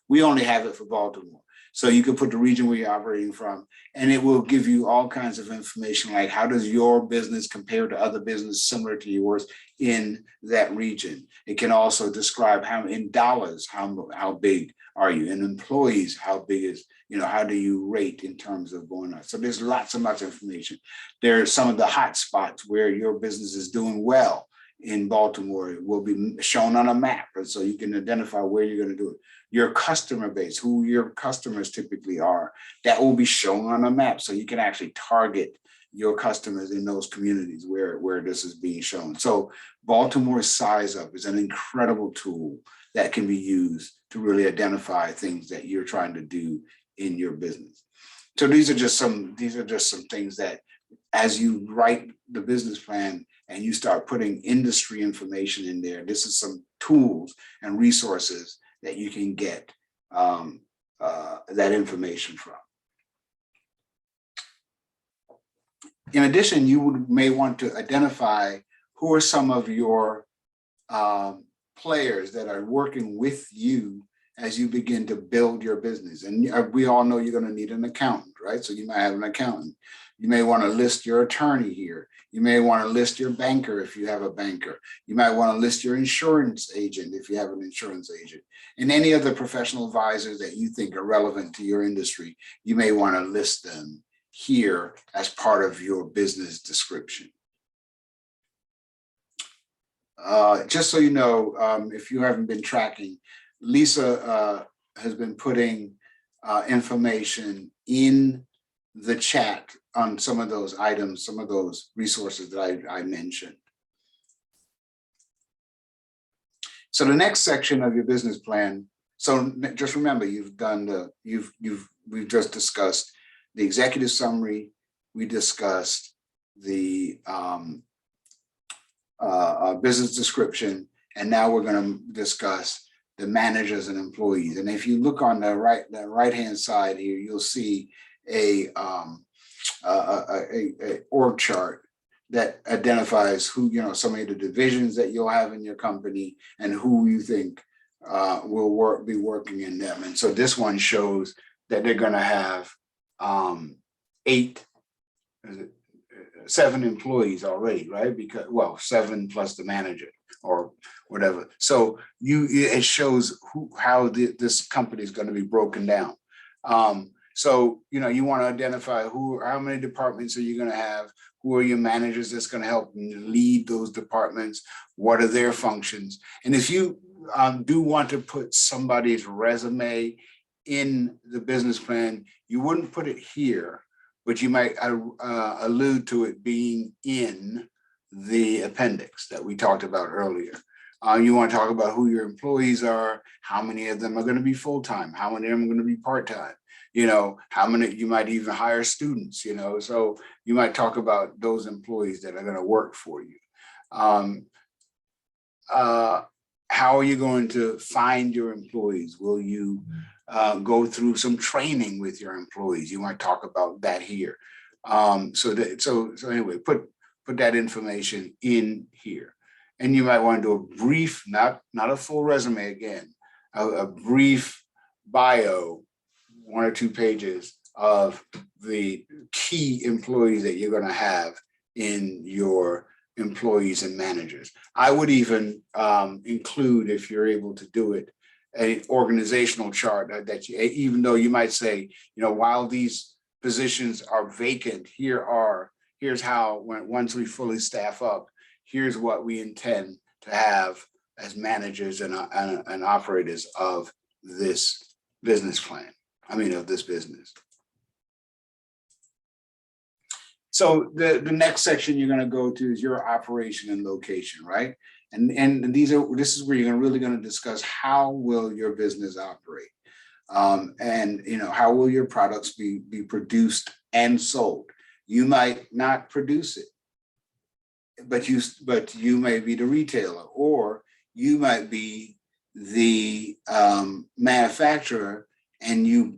We only have it for Baltimore. So you can put the region where you're operating from, and it will give you all kinds of information, like how does your business compare to other business similar to yours in that region. It can also describe how in dollars, how big are you, in employees, how big is, how do you rate in terms of going on. So there's lots and lots of information. There are some of the hot spots where your business is doing well in Baltimore. It will be shown on a map, and so you can identify where you're going to do it. Your customer base, who your customers typically are, that will be shown on a map, so you can actually target your customers in those communities where this is being shown. So Baltimore Size Up is an incredible tool that can be used to really identify things that you're trying to do in your business. So these are just some things that, as you write the business plan and you start putting industry information in there, this is some tools and resources that you can get that information from. In addition, you may want to identify who are some of your players that are working with you as you begin to build your business. And we all know you're going to need an accountant, right? So you might have an accountant. You may want to list your attorney here. You may want to list your banker if you have a banker. You might want to list your insurance agent if you have an insurance agent. And any other professional advisors that you think are relevant to your industry, you may want to list them here as part of your business description. Just so you know, if you haven't been tracking, Lisa has been putting information in the chat on some of those items, some of those resources that I mentioned. So the next section of your business plan. So just remember, we've just discussed the executive summary. We discussed the business description, and now we're going to discuss the managers and employees. And if you look on the right-hand side here, you'll see a org chart that identifies who, some of the divisions that you'll have in your company and who you think will be working in them. And so this one shows that they're going to have 7 employees already, right? Because, well, 7 plus the manager or whatever. So it shows how this company is going to be broken down. So, you want to identify how many departments are you going to have? Who are your managers that's going to help lead those departments? What are their functions? And if you do want to put somebody's resume in the business plan, you wouldn't put it here, but you might allude to it being in the appendix that we talked about earlier. You want to talk about who your employees are, how many of them are going to be full-time, how many of them are going to be part-time, how many, you might even hire students, so you might talk about those employees that are going to work for you. How are you going to find your employees? Will you go through some training with your employees? You might talk about that here. So anyway, put that information in here. And you might want to do a brief, not a full resume again, a brief bio, 1 or 2 pages of the key employees that you're going to have in your employees and managers. I would even include, if you're able to do it, an organizational chart that you, even though you might say, while these positions are vacant, here's how, once we fully staff up, here's what we intend to have as managers and operators of this business plan. Of this business. So the next section you're going to go to is your operation and location, right? And this is where you're really going to discuss how will your business operate, and how will your products be produced and sold. You might not produce it, but you may be the retailer, or you might be the manufacturer, and your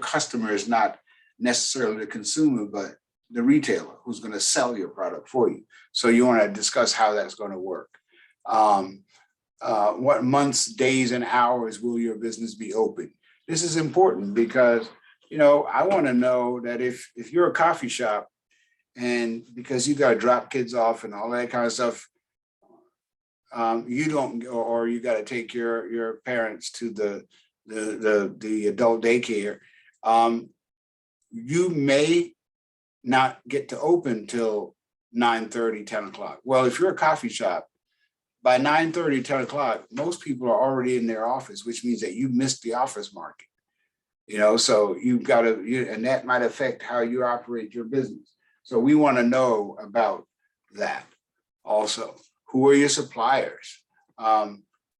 customer is not necessarily the consumer, but the retailer who's going to sell your product for you. So you want to discuss how that's going to work. What months, days, and hours will your business be open? This is important because, I want to know that if you're a coffee shop, and because you got to drop kids off and all that kind of stuff, you don't, or you got to take your parents to the adult daycare, you may not get to open till 9:30, 10 o'clock. Well, if you're a coffee shop, by 9:30, 10 o'clock, most people are already in their office, which means that you missed the office market. So you've got to, and that might affect how you operate your business. So we want to know about that also. Who are your suppliers?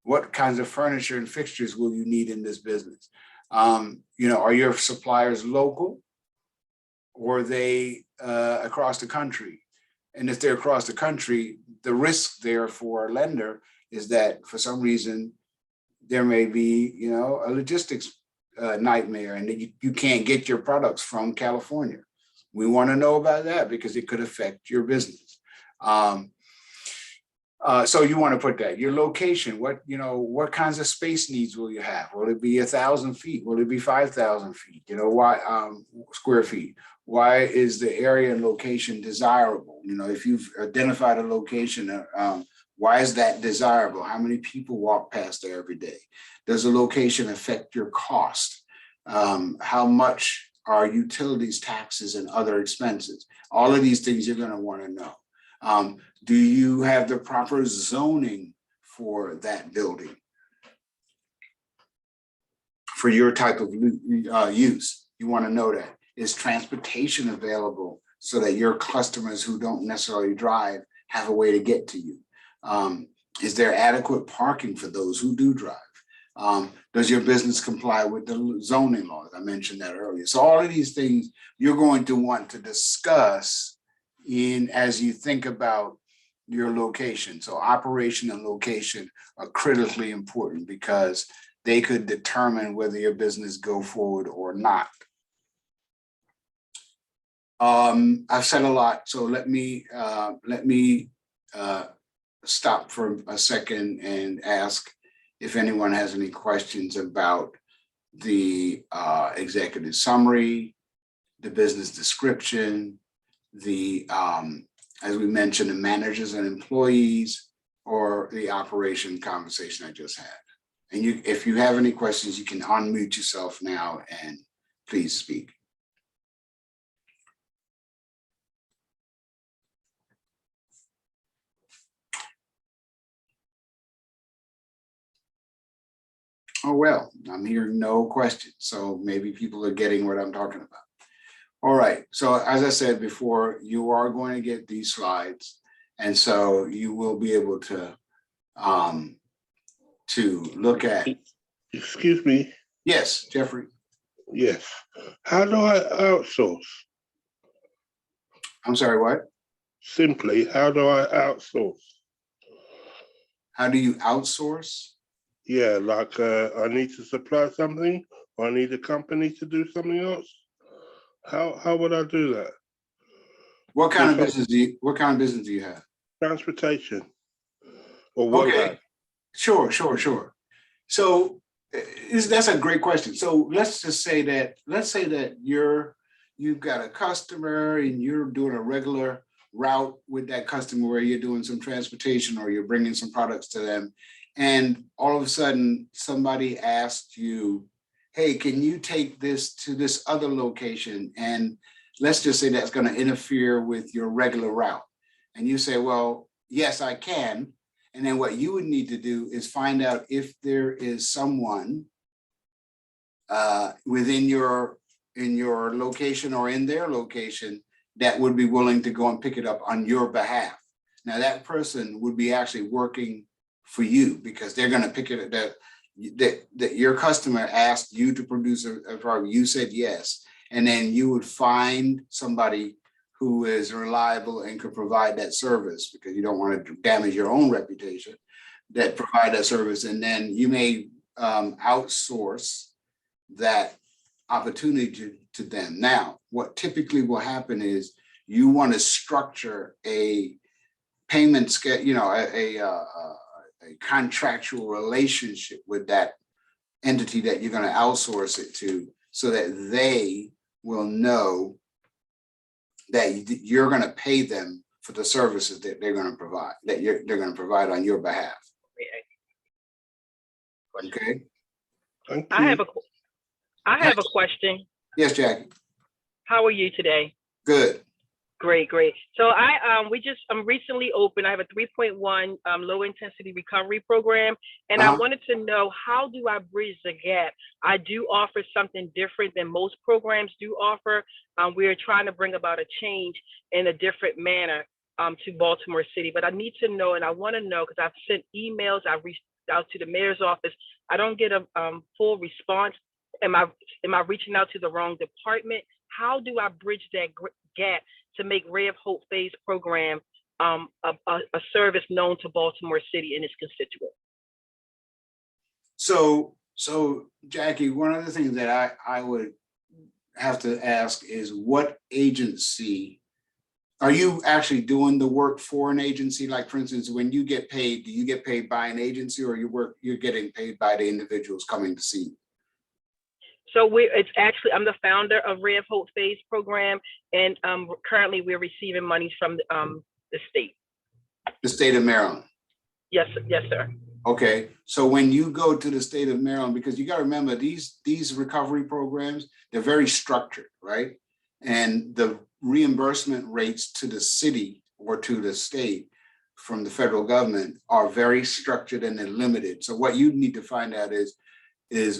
What kinds of furniture and fixtures will you need in this business? Are your suppliers local, or are they across the country? And if they're across the country, the risk there for a lender is that for some reason there may be, a logistics nightmare, and you can't get your products from California. We want to know about that because it could affect your business. So you want to put that, your location, what kinds of space needs will you have? Will it be 1,000 feet? Will it be 5,000 feet? Why square feet? Why is the area and location desirable? If you've identified a location, why is that desirable? How many people walk past there every day? Does the location affect your cost? How much are utilities, taxes, and other expenses? All of these things you're going to want to know. Do you have the proper zoning for that building? For your type of use, you want to know that. Is transportation available so that your customers who don't necessarily drive have a way to get to you? Is there adequate parking for those who do drive? Does your business comply with the zoning laws? I mentioned that earlier. So all of these things you're going to want to discuss as you think about your location. So operation and location are critically important because they could determine whether your business go forward or not. I've said a lot, so let me stop for a second and ask if anyone has any questions about the executive summary, the business description, the as we mentioned, the managers and employees, or the operation conversation I just had. And if you have any questions, you can unmute yourself now and please speak. Oh, well, I'm hearing no questions. So maybe people are getting what I'm talking about. All right. So as I said before, you are going to get these slides. And so you will be able to look at. Excuse me. Yes, Jeffrey. Yes. How do I outsource? I'm sorry, what? Simply, how do I outsource? How do you outsource? Yeah, like I need to supply something, or I need a company to do something else. How would I do that? What kind of business do you have? Transportation. Or what? Okay. Sure. So that's a great question. So let's say that you've got a customer and you're doing a regular route with that customer where you're doing some transportation or you're bringing some products to them. And all of a sudden somebody asked you, hey, can you take this to this other location? And let's just say that's going to interfere with your regular route. And you say, well, yes, I can. And then what you would need to do is find out if there is someone within in your location or in their location that would be willing to go and pick it up on your behalf. Now that person would be actually working for you because they're going to pick it up that your customer asked you to produce a product. You said yes. And then you would find somebody who is reliable and could provide that service because you don't want to damage your own reputation that provide that service. And then you may outsource that opportunity to them. Now, what typically will happen is you want to structure a payment schedule, a contractual relationship with that entity that you're going to outsource it to so that they will know that you're going to pay them for the services that they're going to provide, they're going to provide on your behalf. Okay. I have a question. Yes, Jackie. How are you today? Good. Great. So we just recently opened. I have a 3.1 low intensity recovery program, and I wanted to know, how do I bridge the gap? I do offer something different than most programs do offer. We are trying to bring about a change in a different manner to Baltimore City, but I need to know, and I want to know because I've sent emails, I've reached out to the mayor's office. I don't get a full response. Am I reaching out to the wrong department? How do I bridge that gap to make Ray of Hope Phase program a service known to Baltimore City and its constituents? So Jackie, one of the things that I would have to ask is, what agency are you actually doing the work for? An agency? Like, for instance, when you get paid, do you get paid by an agency, or you're getting paid by the individuals coming to see you? So I'm the founder of Ray of Hope Phase program, and currently we're receiving monies from the state. The state of Maryland? Yes, sir. Okay, so when you go to the state of Maryland, because you got to remember these recovery programs, they're very structured, right? And the reimbursement rates to the city or to the state from the federal government are very structured and they're limited. So what you need to find out is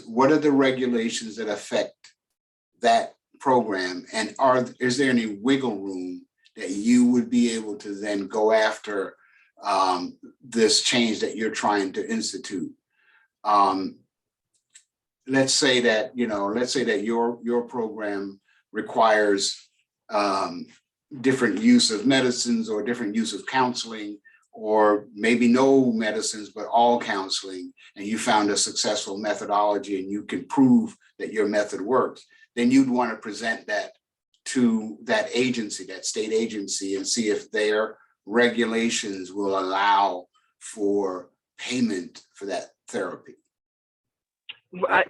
what are the regulations that affect that program, and is there any wiggle room that you would be able to then go after this change that you're trying to institute. Let's say that, your program requires different use of medicines or different use of counseling, or maybe no medicines, but all counseling, and you found a successful methodology and you can prove that your method works, then you'd want to present that to that agency, that state agency, and see if their regulations will allow for payment for that therapy.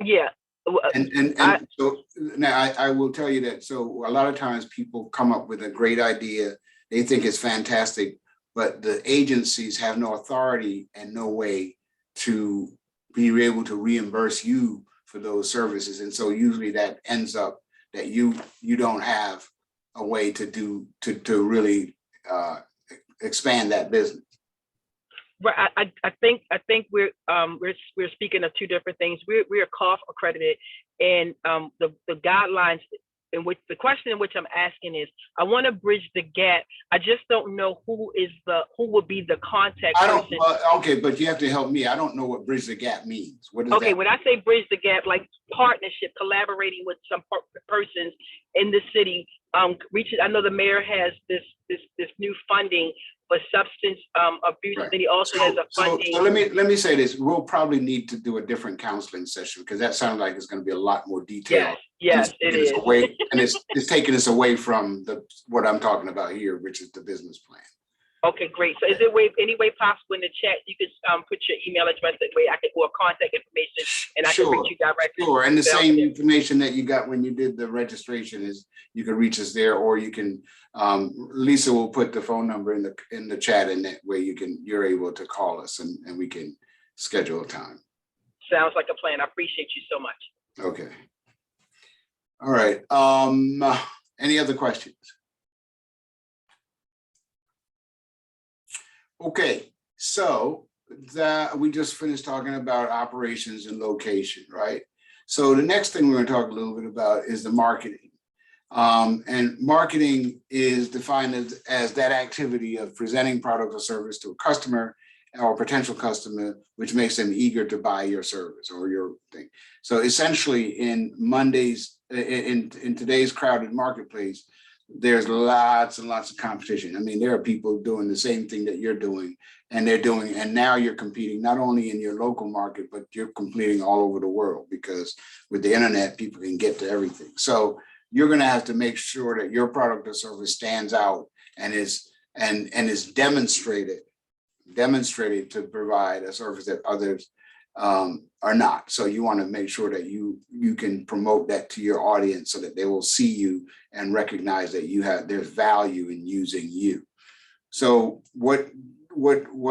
Yeah. And so now I will tell you that, so a lot of times people come up with a great idea, they think it's fantastic, but the agencies have no authority and no way to be able to reimburse you for those services. And so usually that ends up that you don't have a way to really expand that business. Right. I think we're speaking of two different things. We're COF accredited, and the guidelines in which the question in which I'm asking is, I want to bridge the gap. I just don't know who would be the contact person. Okay, but you have to help me. I don't know what bridge the gap means. What does that when I say bridge the gap, like partnership, collaborating with some persons in the city. I know the mayor has this new funding for substance abuse, Right. and he also has a funding. So let me say this. We'll probably need to do a different counseling session, because that sounds like it's going to be a lot more detailed. Yes, it is. And it's taking us away from what I'm talking about here, which is the business plan. Okay, great. So is there any way possible in the chat you could put your email address that way I could, or contact information, and I can reach you directly? Sure, and the same information that you got when you did the registration is, you can reach us there, or you can, Lisa will put the phone number in the chat, and that way you're able to call us and we can schedule a time. Sounds like a plan. I appreciate you so much. Okay. All right. Any other questions? Okay, so we just finished talking about operations and location, right? So the next thing we're going to talk a little bit about is the marketing. And marketing is defined as that activity of presenting product or service to a customer or potential customer, which makes them eager to buy your service or your thing. So essentially, in today's crowded marketplace, there's lots and lots of competition. I mean, there are people doing the same thing that you're doing, and now you're competing not only in your local market, but you're competing all over the world, because with the internet, people can get to everything. So you're going to have to make sure that your product or service stands out and is demonstrated to provide a service that others are not. So you want to make sure that you can promote that to your audience so that they will see you and recognize that there's value in using you. So what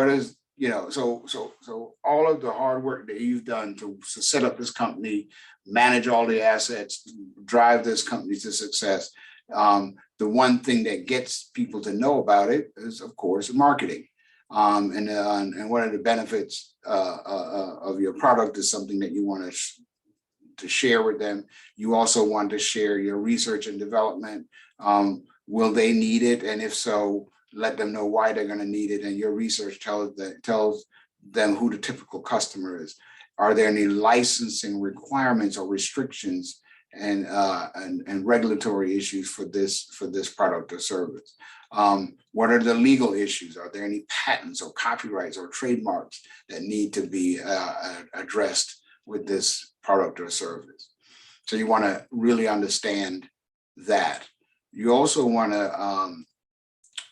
is, so all of the hard work that you've done to set up this company, manage all the assets, drive this company to success, the one thing that gets people to know about it is, of course, marketing. And one of the benefits of your product is something that you want to share with them. You also want to share your research and development. Will they need it? And if so, let them know why they're going to need it. And your research tells them who the typical customer is. Are there any licensing requirements or restrictions and regulatory issues for this product or service? What are the legal issues? Are there any patents or copyrights or trademarks that need to be addressed with this product or service? So you want to really understand that. You also want to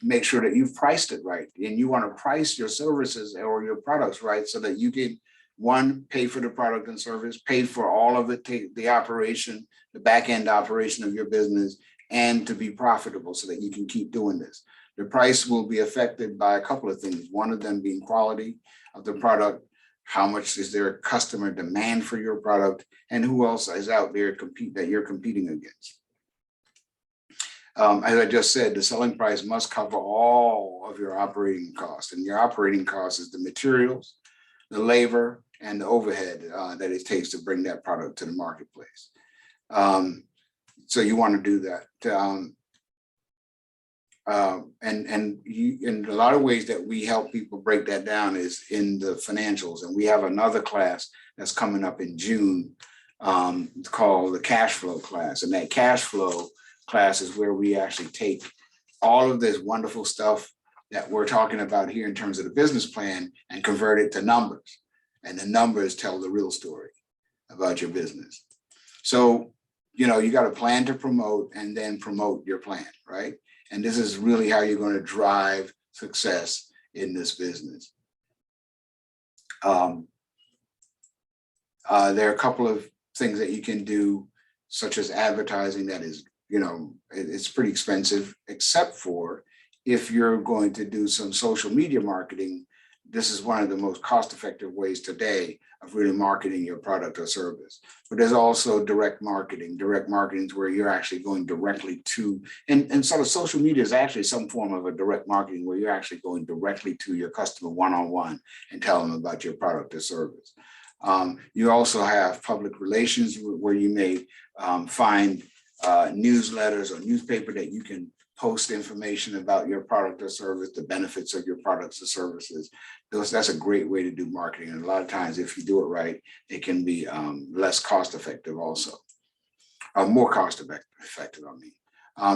make sure that you've priced it right, and you want to price your services or your products right so that you can, one, pay for the product and service, pay for all of it, take the operation, the back end operation of your business, and to be profitable so that you can keep doing this. The price will be affected by a couple of things. One of them being quality of the product, how much is there a customer demand for your product, and who else is out there that you're competing against. As I just said, the selling price must cover all of your operating costs, and your operating costs is the materials, the labor, and the overhead that it takes to bring that product to the marketplace. So you want to do that. in a lot of ways that we help people break that down is in the financials. And we have another class that's coming up in June called the cash flow class. And that cash flow class is where we actually take all of this wonderful stuff that we're talking about here in terms of the business plan and convert it to numbers. And the numbers tell the real story about your business. So, you know, you got a plan to promote and then promote your plan, right? And this is really how you're going to drive success in this business. There are a couple of things that you can do, such as advertising that is, you know, it's pretty expensive, except for if you're going to do some social media marketing. This is one of the most cost-effective ways today of really marketing your product or service. But there's also direct marketing. Direct marketing is where you're actually going directly to, and sort of social media is actually some form of a direct marketing where you're actually going directly to your customer one-on-one and tell them about your product or service. You also have public relations where you may find newsletters or newspaper that you can post information about your product or service, the benefits of your products or services. That's a great way to do marketing. And a lot of times, if you do it right, it can be less cost effective also, more cost effective, I mean.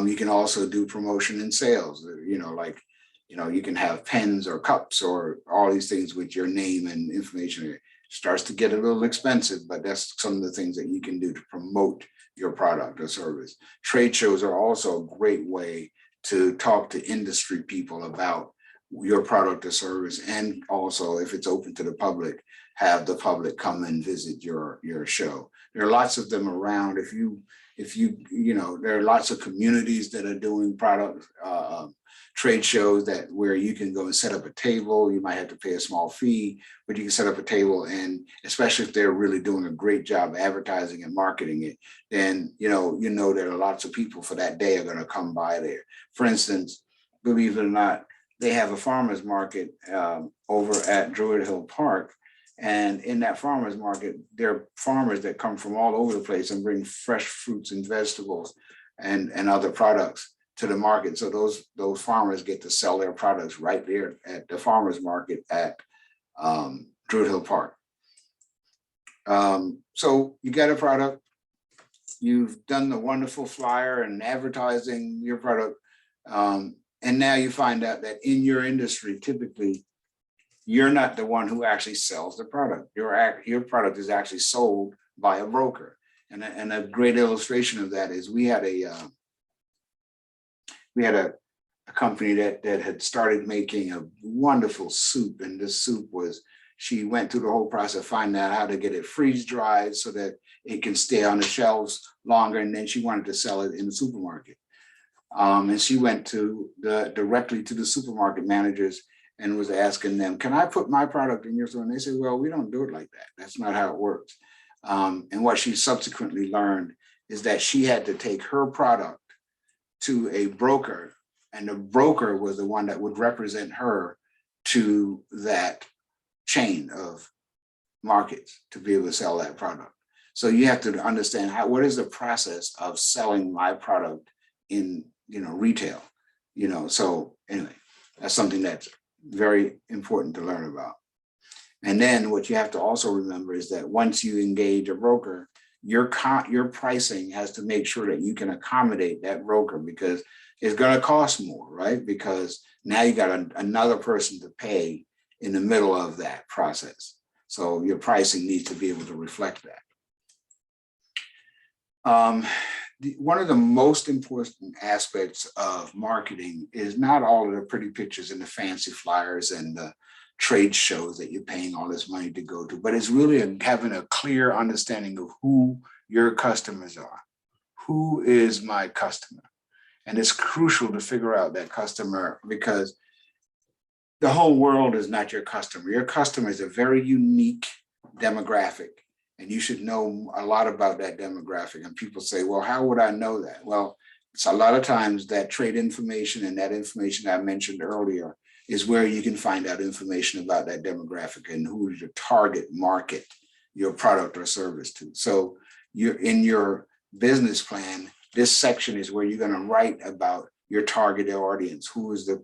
You can also do promotion and sales, you know, like, you know, you can have pens or cups or all these things with your name and information. It starts to get a little expensive, but that's some of the things that you can do to promote your product or service. Trade shows are also a great way to talk to industry people about your product or service, and also, if it's open to the public, have the public come and visit your show. There are lots of them around. If you know, there are lots of communities that are doing product trade shows that where you can go and set up a table. You might have to pay a small fee, but you can set up a table, and especially if they're really doing a great job advertising and marketing it, then you know there are lots of people for that day are going to come by there. For instance, believe it or not, they have a farmers market over at Druid Hill Park. And in that farmers market, there are farmers that come from all over the place and bring fresh fruits and vegetables and other products to the market. So those farmers get to sell their products right there at the farmers market at Druid Hill Park. So you get a product, you've done the wonderful flyer and advertising your product, and now you find out that in your industry, typically, you're not the one who actually sells the product. Your product is actually sold by a broker. And a great illustration of that is we had a company that had started making a wonderful soup. And this soup was, she went through the whole process of finding out how to get it freeze dried so that it can stay on the shelves longer. And then she wanted to sell it in the supermarket. And she went directly to the supermarket managers and was asking them, can I put my product in your store? And they said, well, we don't do it like that. That's not how it works. And what she subsequently learned is that she had to take her product to a broker, and the broker was the one that would represent her to that chain of markets to be able to sell that product. So you have to understand what is the process of selling my product in retail. So anyway, that's something that's very important to learn about. And then what you have to also remember is that once you engage a broker, your pricing has to make sure that you can accommodate that broker, because it's going to cost more, right? Because now you got another person to pay in the middle of that process. So your pricing needs to be able to reflect that. One of the most important aspects of marketing is not all of the pretty pictures and the fancy flyers and the trade shows that you're paying all this money to go to, but it's really having a clear understanding of who your customers are. Who is my customer? And it's crucial to figure out that customer, because the whole world is not your customer. Your customer is a very unique demographic. And you should know a lot about that demographic. And people say, well, how would I know that? Well, it's a lot of times that trade information and that information I mentioned earlier is where you can find out information about that demographic and who is your target market, your product or service to. So you're in your business plan, this section is where you're going to write about your target audience? Who is the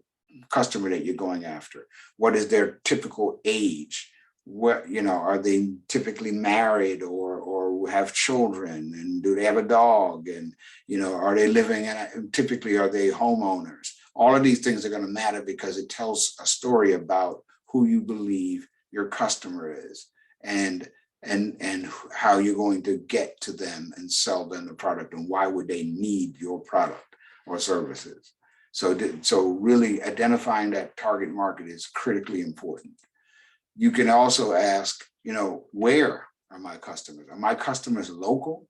customer that you're going after? What is their typical age? What, you know, are they typically married or have children, and do they have a dog? And, you know, are they living in typically are they homeowners? All of these things are going to matter because it tells a story about who you believe your customer is, and how you're going to get to them and sell them the product, and why would they need your product or services. So really identifying that target market is critically important. You can also ask, you know, where are my customers? Are my customers local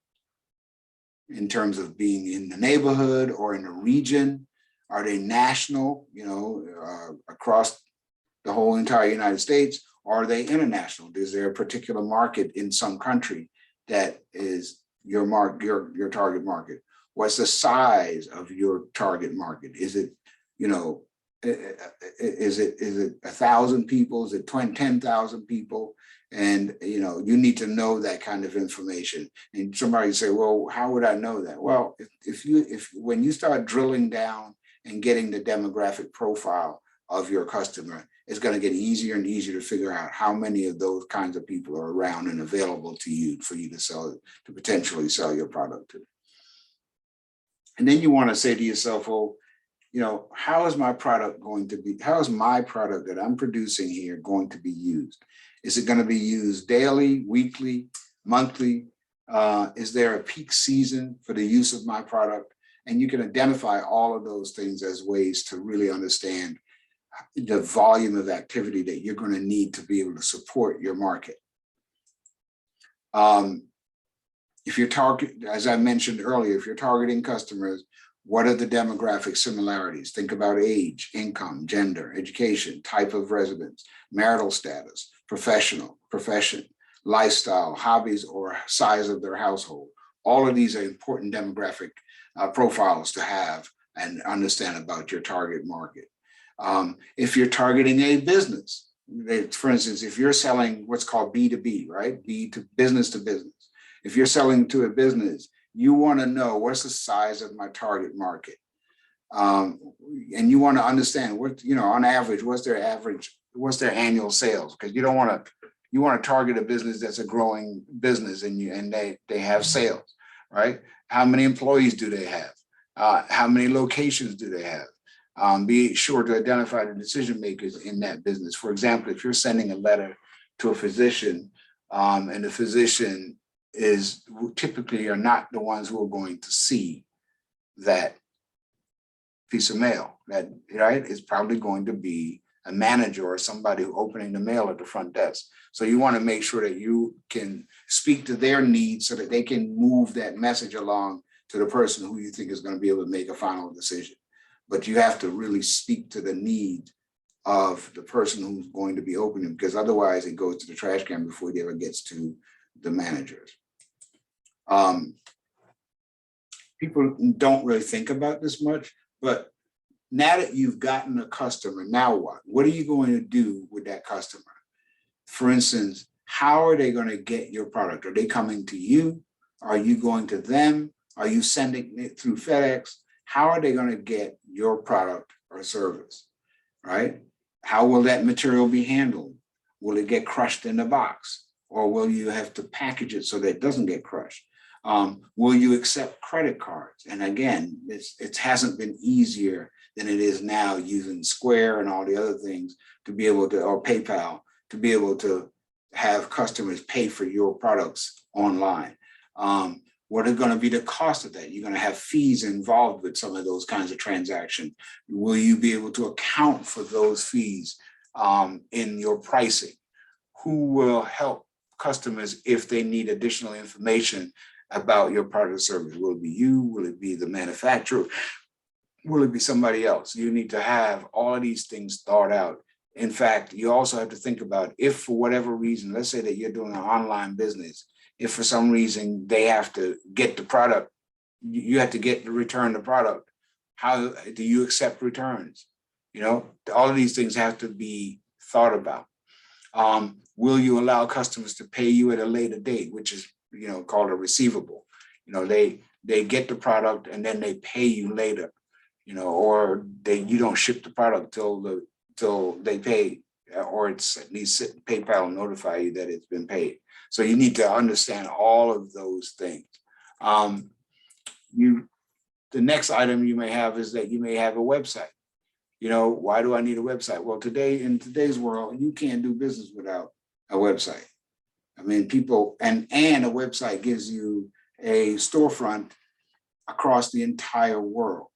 in terms of being in the neighborhood or in the region? Are they national, you know, across the whole entire United States? Or are they international? Is there a particular market in some country that is your target market? What's the size of your target market? Is it, you know, is it 1,000 people? Is it 10,000 people? And, you know, you need to know that kind of information. And somebody say, well, how would I know that? Well, when you start drilling down and getting the demographic profile of your customer, it's going to get easier and easier to figure out how many of those kinds of people are around and available to you for you to potentially sell your product to. And then you want to say to yourself, well, you know, how is my product that I'm producing here going to be used? Is it going to be used daily, weekly, monthly? Is there a peak season for the use of my product? And you can identify all of those things as ways to really understand the volume of activity that you're going to need to be able to support your market. If you're as I mentioned earlier, if you're targeting customers, what are the demographic similarities? Think about age, income, gender, education, type of residence, marital status, profession, lifestyle, hobbies, or size of their household. All of these are important demographic profiles to have and understand about your target market. If you're targeting a business, for instance, if you're selling what's called B2B, right? Business to business. If you're selling to a business, you want to know what's the size of my target market. And you want to understand what, you know, on average, what's their annual sales? Because you want to target a business that's a growing business and they have sales, right? How many employees do they have? How many locations do they have? Be sure to identify the decision makers in that business. For example, if you're sending a letter to a physician and the physician is typically are not the ones who are going to see that piece of mail, that, right, is probably going to be a manager or somebody opening the mail at the front desk. So you want to make sure that you can speak to their needs so that they can move that message along to the person who you think is going to be able to make a final decision. But you have to really speak to the need of the person who's going to be opening, because otherwise it goes to the trash can before it ever gets to the managers. People don't really think about this much, but now that you've gotten a customer, now what? What are you going to do with that customer? For instance, how are they going to get your product? Are they coming to you? Are you going to them? Are you sending it through FedEx? How are they going to get your product or service, right? How will that material be handled? Will it get crushed in the box? Or will you have to package it so that it doesn't get crushed? Will you accept credit cards? And again, it hasn't been easier than it is now using Square and all the other things to be able to, or PayPal, to be able to have customers pay for your products online. What are going to be the cost of that? You're going to have fees involved with some of those kinds of transactions. Will you be able to account for those fees in your pricing? Who will help customers if they need additional information about your product or service? Will it be you? Will it be the manufacturer? Will it be somebody else? You need to have all of these things thought out. In fact, you also have to think about if for whatever reason, let's say that you're doing an online business, if for some reason they have to get the product, you have to get to return the product. How do you accept returns? You know, all of these things have to be thought about. Will you allow customers to pay you at a later date, which is, you know, called a receivable? You know, they get the product and then they pay you later. or you don't ship the product till they pay, or it's at least PayPal will notify you that it's been paid. So you need to understand all of those things. The next item you may have is that you may have a website. Why do I need a website? Well, in today's world, you can't do business without a website. I mean, people, and a website gives you a storefront across the entire world.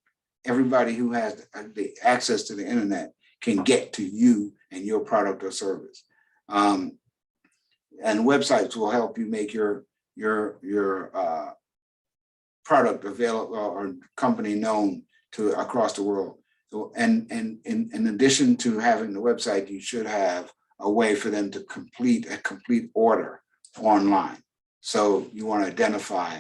Everybody who has the access to the internet can get to you and your product or service. And websites will help you make your product available or company known to across the world. So, and in addition to having the website, you should have a way for them to complete a complete order online. So you want to identify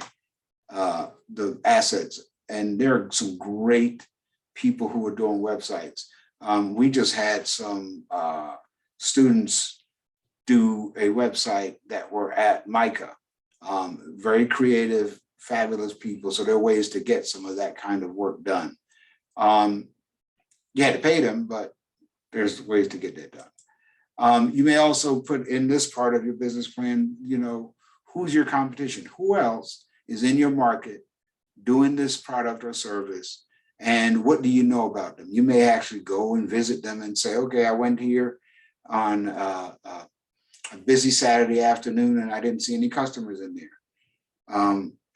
the assets, and there are some great people who are doing websites. We just had some students do a website that were at MICA. Very creative, fabulous people. So there are ways to get some of that kind of work done. You had to pay them, but there's ways to get that done. You may also put in this part of your business plan, who's your competition? Who else is in your market doing this product or service? And what do you know about them? You may actually go and visit them and say, okay, I went here on a busy Saturday afternoon and I didn't see any customers in there.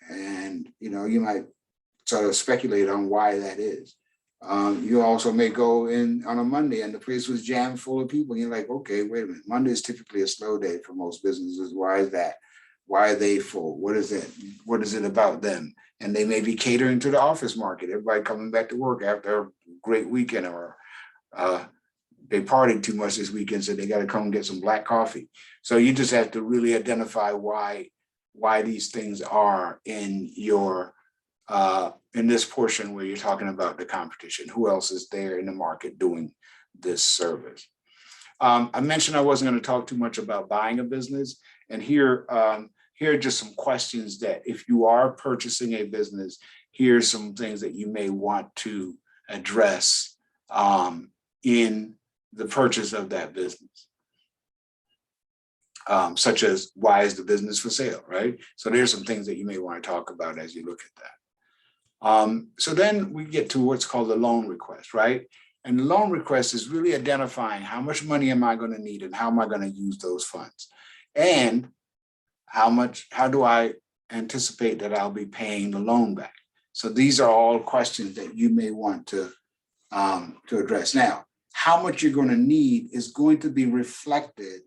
And you might sort of speculate on why that is. You also may go in on a Monday and the place was jammed full of people. And you're like, okay, wait a minute. Monday is typically a slow day for most businesses. Why is that? Why are they full? What is it? What is it about them? And they may be catering to the office market. Everybody coming back to work after a great weekend, or they partied too much this weekend, so they got to come and get some black coffee. So you just have to really identify why these things are in your in this portion where you're talking about the competition. Who else is there in the market doing this service? I mentioned I wasn't going to talk too much about buying a business, and here are just some questions that if you are purchasing a business, here's some things that you may want to address in the purchase of that business. Such as, why is the business for sale, right? So there's some things that you may want to talk about as you look at that. So then we get to what's called the loan request, right? And the loan request is really identifying how much money am I going to need and how am I going to use those funds? And how do I anticipate that I'll be paying the loan back? So these are all questions that you may want to address. Now, how much you're going to need is going to be reflected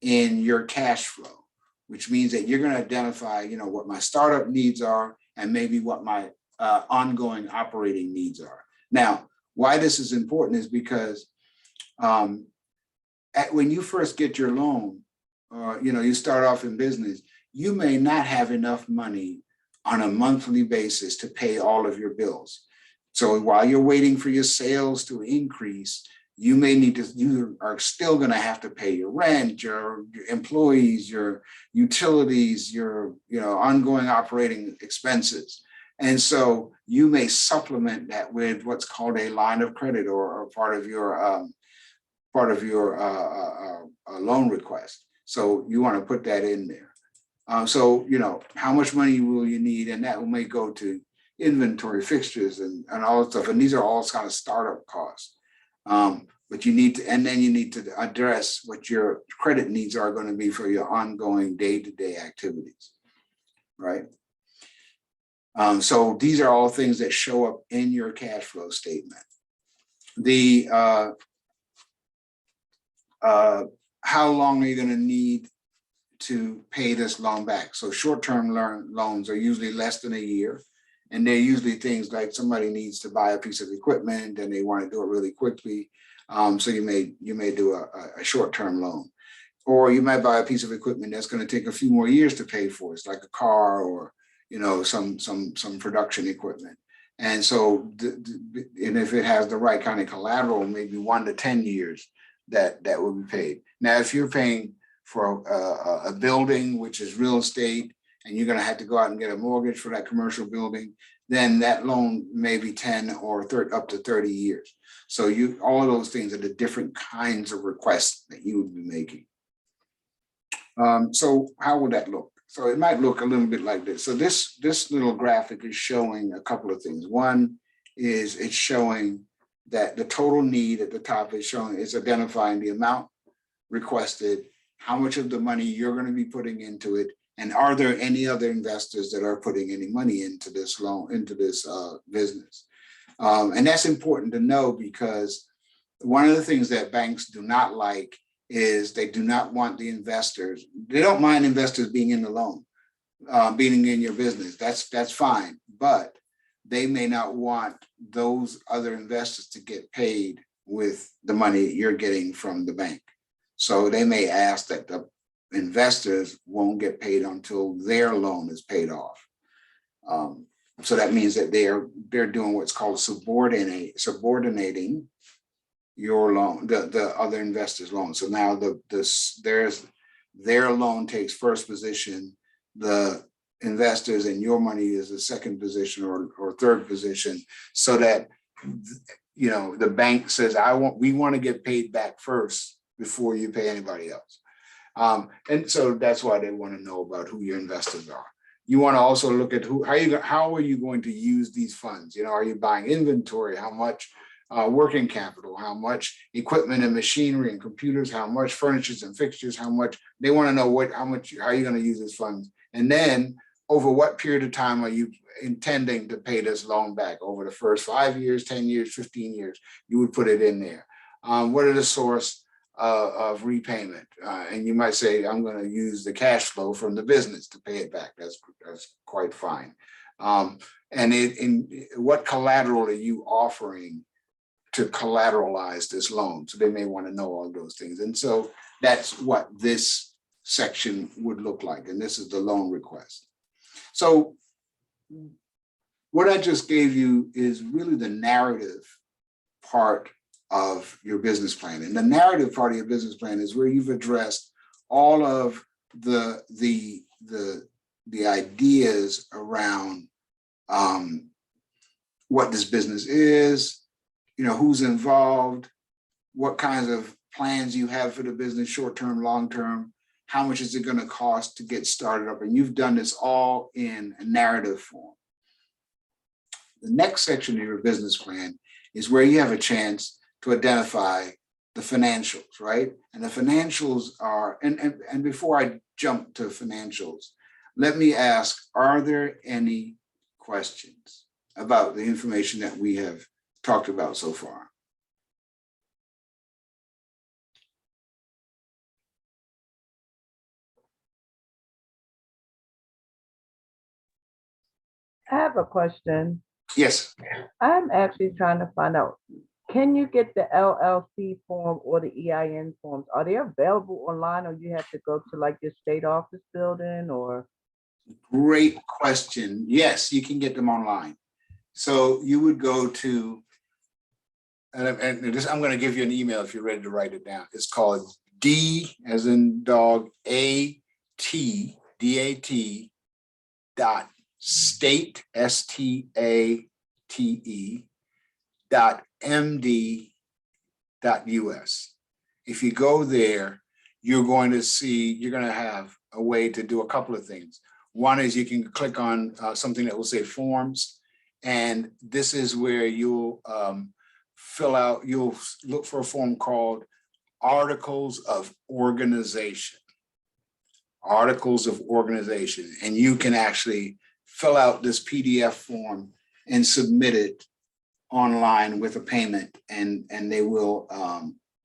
in your cash flow, which means that you're going to identify, what my startup needs are and maybe what my ongoing operating needs are. Now, why this is important is because when you first get your loan, you start off in business, you may not have enough money on a monthly basis to pay all of your bills. So while you're waiting for your sales to increase, you are still going to have to pay your rent, your employees, your utilities, your ongoing operating expenses. And so you may supplement that with what's called a line of credit or part of your loan request. So you want to put that in there. So how much money will you need, and that may go to inventory, fixtures, and all that stuff. And these are all kind of startup costs. But you need to address what your credit needs are going to be for your ongoing day-to-day activities, right? So these are all things that show up in your cash flow statement. The how long are you going to need to pay this loan back? So short-term loans are usually less than a year. And they're usually things like somebody needs to buy a piece of equipment and they want to do it really quickly. So you may do a short-term loan, or you might buy a piece of equipment that's going to take a few more years to pay for. It's like a car or some production equipment. And so and if it has the right kind of collateral, maybe 1 to 10 years that will be paid. Now, if you're paying for a building, which is real estate, and you're gonna have to go out and get a mortgage for that commercial building, then that loan may be 10 or 30, up to 30 years. So all of those things are the different kinds of requests that you would be making. So how would that look? So it might look a little bit like this. So this little graphic is showing a couple of things. One is it's showing that the total need at the top is identifying the amount requested, how much of the money you're going to be putting into it, and are there any other investors that are putting any money into this loan, into this business. And that's important to know, because one of the things that banks do not like is they do not want the investors. They don't mind investors being in the loan, being in your business. That's fine, but they may not want those other investors to get paid with the money you're getting from the bank. So they may ask that the investors won't get paid until their loan is paid off. So that means that they're doing what's called subordinating your loan, the other investors' loan. So now their loan takes first position, the investors and your money is the second position or third position, so that the bank says, we want to get paid back first before you pay anybody else. And so that's why they want to know about who your investors are. You want to also look at how are you going to use these funds? Are you buying inventory? How much working capital? How much equipment and machinery and computers? How much furnitures and fixtures? How much? They want to know how are you going to use these funds? And then over what period of time are you intending to pay this loan back? Over the first 5 years, 10 years, 15 years, you would put it in there. What are the source of repayment? And you might say, I'm going to use the cash flow from the business to pay it back. That's quite fine. And what collateral are you offering to collateralize this loan? So they may want to know all those things. And so that's what this section would look like. And this is the loan request. So what I just gave you is really the narrative part of your business plan. And the narrative part of your business plan is where you've addressed all of the ideas around what this business is, who's involved, what kinds of plans you have for the business, short-term, long-term, how much is it going to cost to get started up? And you've done this all in a narrative form. The next section of your business plan is where you have a chance to identify the financials, right? And the financials are, and before I jump to financials, let me ask, are there any questions about the information that we have talked about so far? I have a question. Yes. I'm actually trying to find out, can you get the LLC form or the EIN forms? Are they available online, or you have to go to like your state office building, or? Great question. Yes, you can get them online. So you would go to, and this, I'm going to give you an email if you're ready to write it down. It's called D as in dog, AT, DAT dot state, STATE dot MD.US. If you go there, you're going to have a way to do a couple of things. One is you can click on something that will say forms, and this is where you'll you'll look for a form called Articles of Organization. Articles of Organization, and you can actually fill out this PDF form and submit it online with a payment, and they will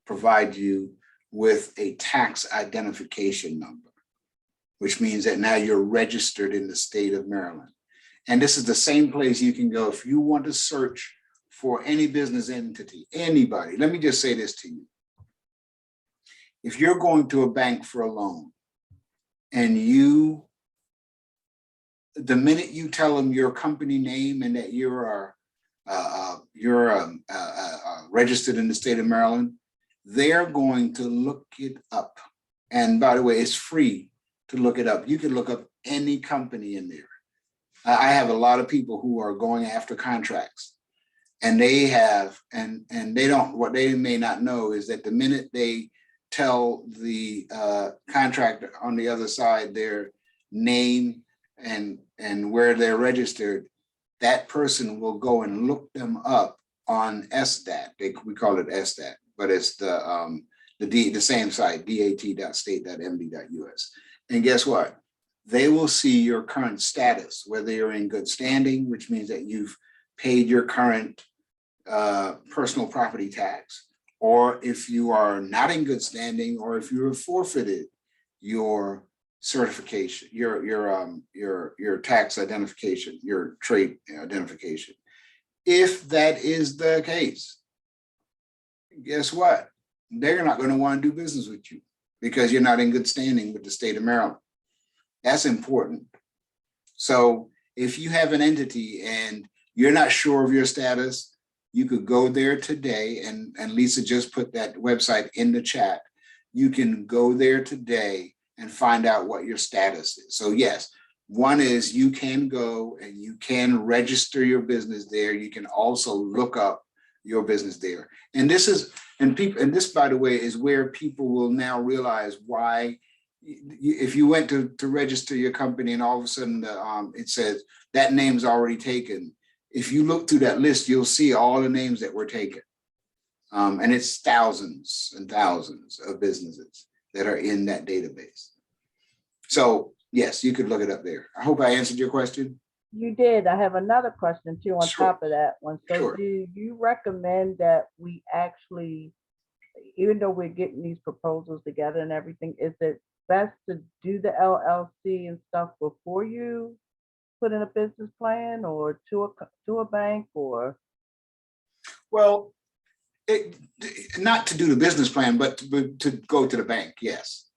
provide you with a tax identification number, which means that now you're registered in the state of Maryland. And this is the same place you can go if you want to search for any business entity, anybody. Let me just say this to you. If you're going to a bank for a loan, and the minute you tell them your company name and that you're registered in the state of Maryland, they're going to look it up. And by the way, it's free to look it up. You can look up any company in there. I have a lot of people who are going after contracts, and they have, and they don't, what they may not know is that the minute they tell the contractor on the other side their name and where they're registered, that person will go and look them up on SDAT. We call it SDAT, but it's the same site, dat.state.md.us. And guess what? They will see your current status, whether you're in good standing, which means that you've paid your current personal property tax, or if you are not in good standing, or if you have forfeited your certification, your tax identification, your trade identification. If that is the case, guess what? They're not going to want to do business with you because you're not in good standing with the state of Maryland. That's important. So if you have an entity and you're not sure of your status, you could go there today, and Lisa just put that website in the chat. You can go there today and find out what your status is. So yes, one is you can go and you can register your business there. You can also look up your business there. And this is, and this, by the way, is where people will now realize why, if you went to register your company and all of a sudden it says that name's already taken. If you look through that list, you'll see all the names that were taken. And it's thousands and thousands of businesses that are in that database. So yes, you could look it up there. I hope I answered your question. You did. I have another question too on Sure. top of that one. So Sure. do you recommend that we actually, even though we're getting these proposals together and everything, is it best to do the LLC and stuff before you put in a business plan, or to a bank, or? Well, not to do the business plan, but to go to the bank, yes.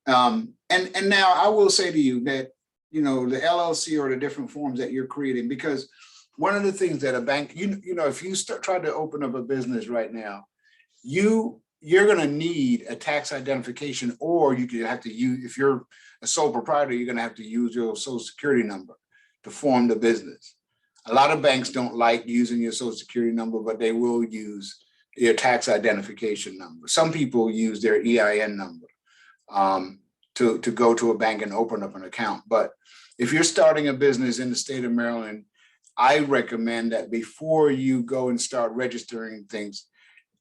And now I will say to you that, you know, the LLC or the different forms that you're creating, because one of the things that a bank, you know, if you try to open up a business right now, you're going to need a tax identification, or you could have to use, if you're a sole proprietor, you're going to have to use your social security number to form the business. A lot of banks don't like using your social security number, but they will use your tax identification number. Some people use their EIN number to go to a bank and open up an account. But if you're starting a business in the state of Maryland, I recommend that before you go and start registering things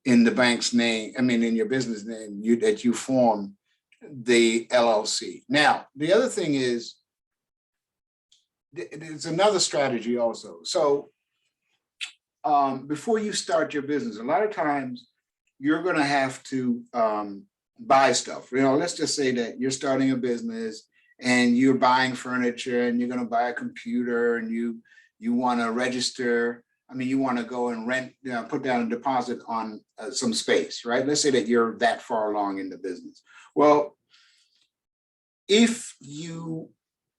in the bank's name, I mean, in your business name, that you form the LLC. Now, the other thing is, there's another strategy also. So before you start your business, a lot of times you're going to have to buy stuff. You know, let's just say that you're starting a business and you're buying furniture, and you're going to buy a computer, and you want to register. I mean, you want to go and rent, you know, put down a deposit on some space, right? Let's say that you're that far along in the business. Well, if you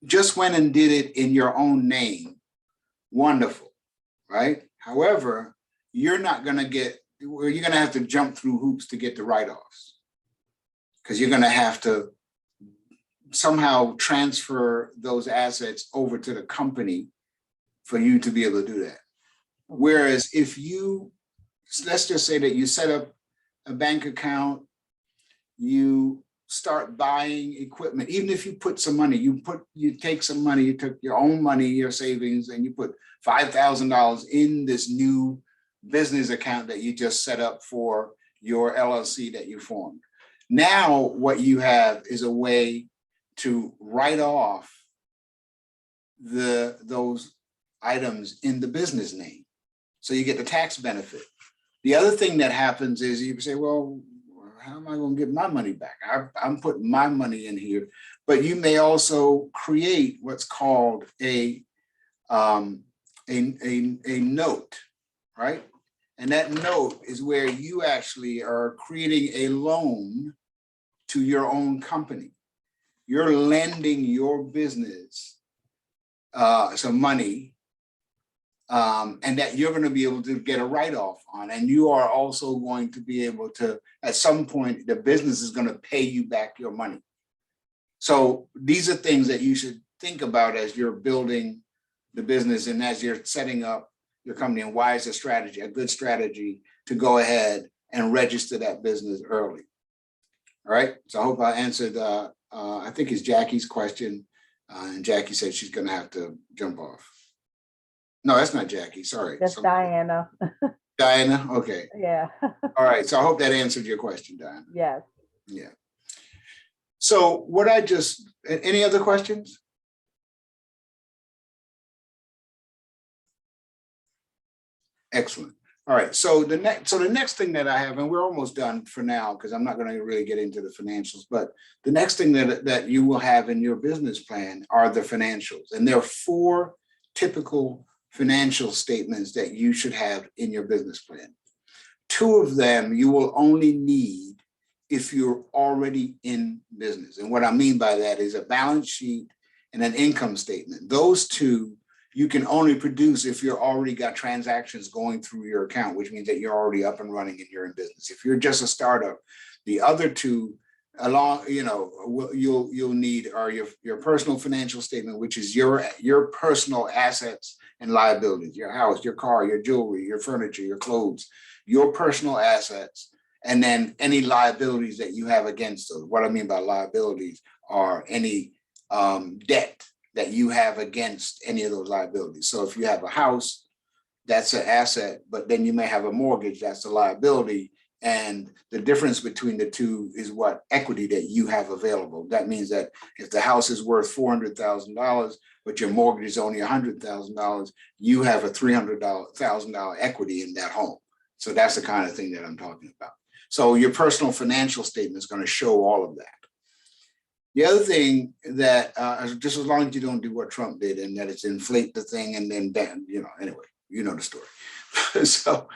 just went and did it in your own name, wonderful, right? However, you're not going to get, you're going to have to jump through hoops to get the write-offs, because you're going to have to somehow transfer those assets over to the company for you to be able to do that. Whereas if you, let's just say that you set up a bank account, you start buying equipment, even if you put some money, you take some money, you took your own money, your savings, and you put $5,000 in this new business account that you just set up for your LLC that you formed. Now, what you have is a way to write off those items in the business name. So you get the tax benefit. The other thing that happens is you say, well, how am I going to get my money back? I'm putting my money in here. But you may also create what's called a note, right? And that note is where you actually are creating a loan to your own company. You're lending your business some money, and that you're going to be able to get a write-off on. And you are also going to be able to, at some point, the business is going to pay you back your money. So these are things that you should think about as you're building the business and as you're setting up your company, and why is a good strategy to go ahead and register that business early. All right, so I hope I answered, I think it's Jackie's question. And Jackie said she's gonna have to jump off. No, that's not Jackie, sorry. That's Diana. Diana, okay. Yeah. All right, so I hope that answered your question, Diana. Yes. Yeah. So what any other questions? Excellent. All right, so the next thing that I have, and we're almost done for now, because I'm not going to really get into the financials, but the next thing that you will have in your business plan are the financials. And there are 4 typical financial statements that you should have in your business plan. 2 of them you will only need if you're already in business. And what I mean by that is a balance sheet and an income statement. Those 2 you can only produce if you're already got transactions going through your account, which means that you're already up and running and you're in business. If you're just a startup, the other 2 you'll need are your personal financial statement, which is your personal assets and liabilities, your house, your car, your jewelry, your furniture, your clothes, your personal assets, and then any liabilities that you have against those. What I mean by liabilities are any debt that you have against any of those liabilities. So if you have a house, that's an asset, but then you may have a mortgage, that's a liability. And the difference between the 2 is what equity that you have available. That means that if the house is worth $400,000, but your mortgage is only $100,000, you have a $300,000 equity in that home. So that's the kind of thing that I'm talking about. So your personal financial statement is going to show all of that. The other thing that, just as long as you don't do what Trump did, and that it's inflate the thing and then anyway, you know the story. So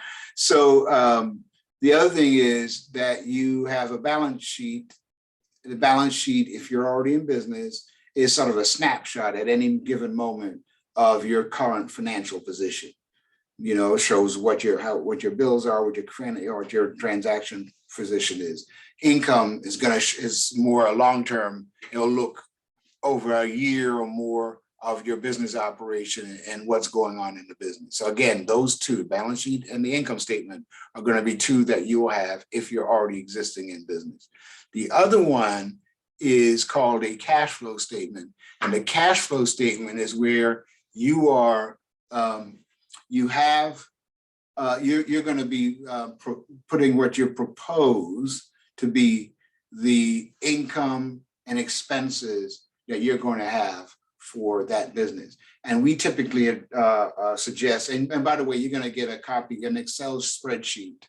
the other thing is that you have a balance sheet. The balance sheet, if you're already in business, is sort of a snapshot at any given moment of your current financial position. It shows what your bills are, what your transaction position is. Income is more a long-term. It'll look over a year or more of your business operation and what's going on in the business. So again, those 2, balance sheet and the income statement, are going to be 2 that you will have if you're already existing in business. The other one is called a cash flow statement, and the cash flow statement is where you are. You're going to be putting what you propose to be the income and expenses that you're going to have for that business. And we typically suggest, and by the way, you're going to get a copy, an Excel spreadsheet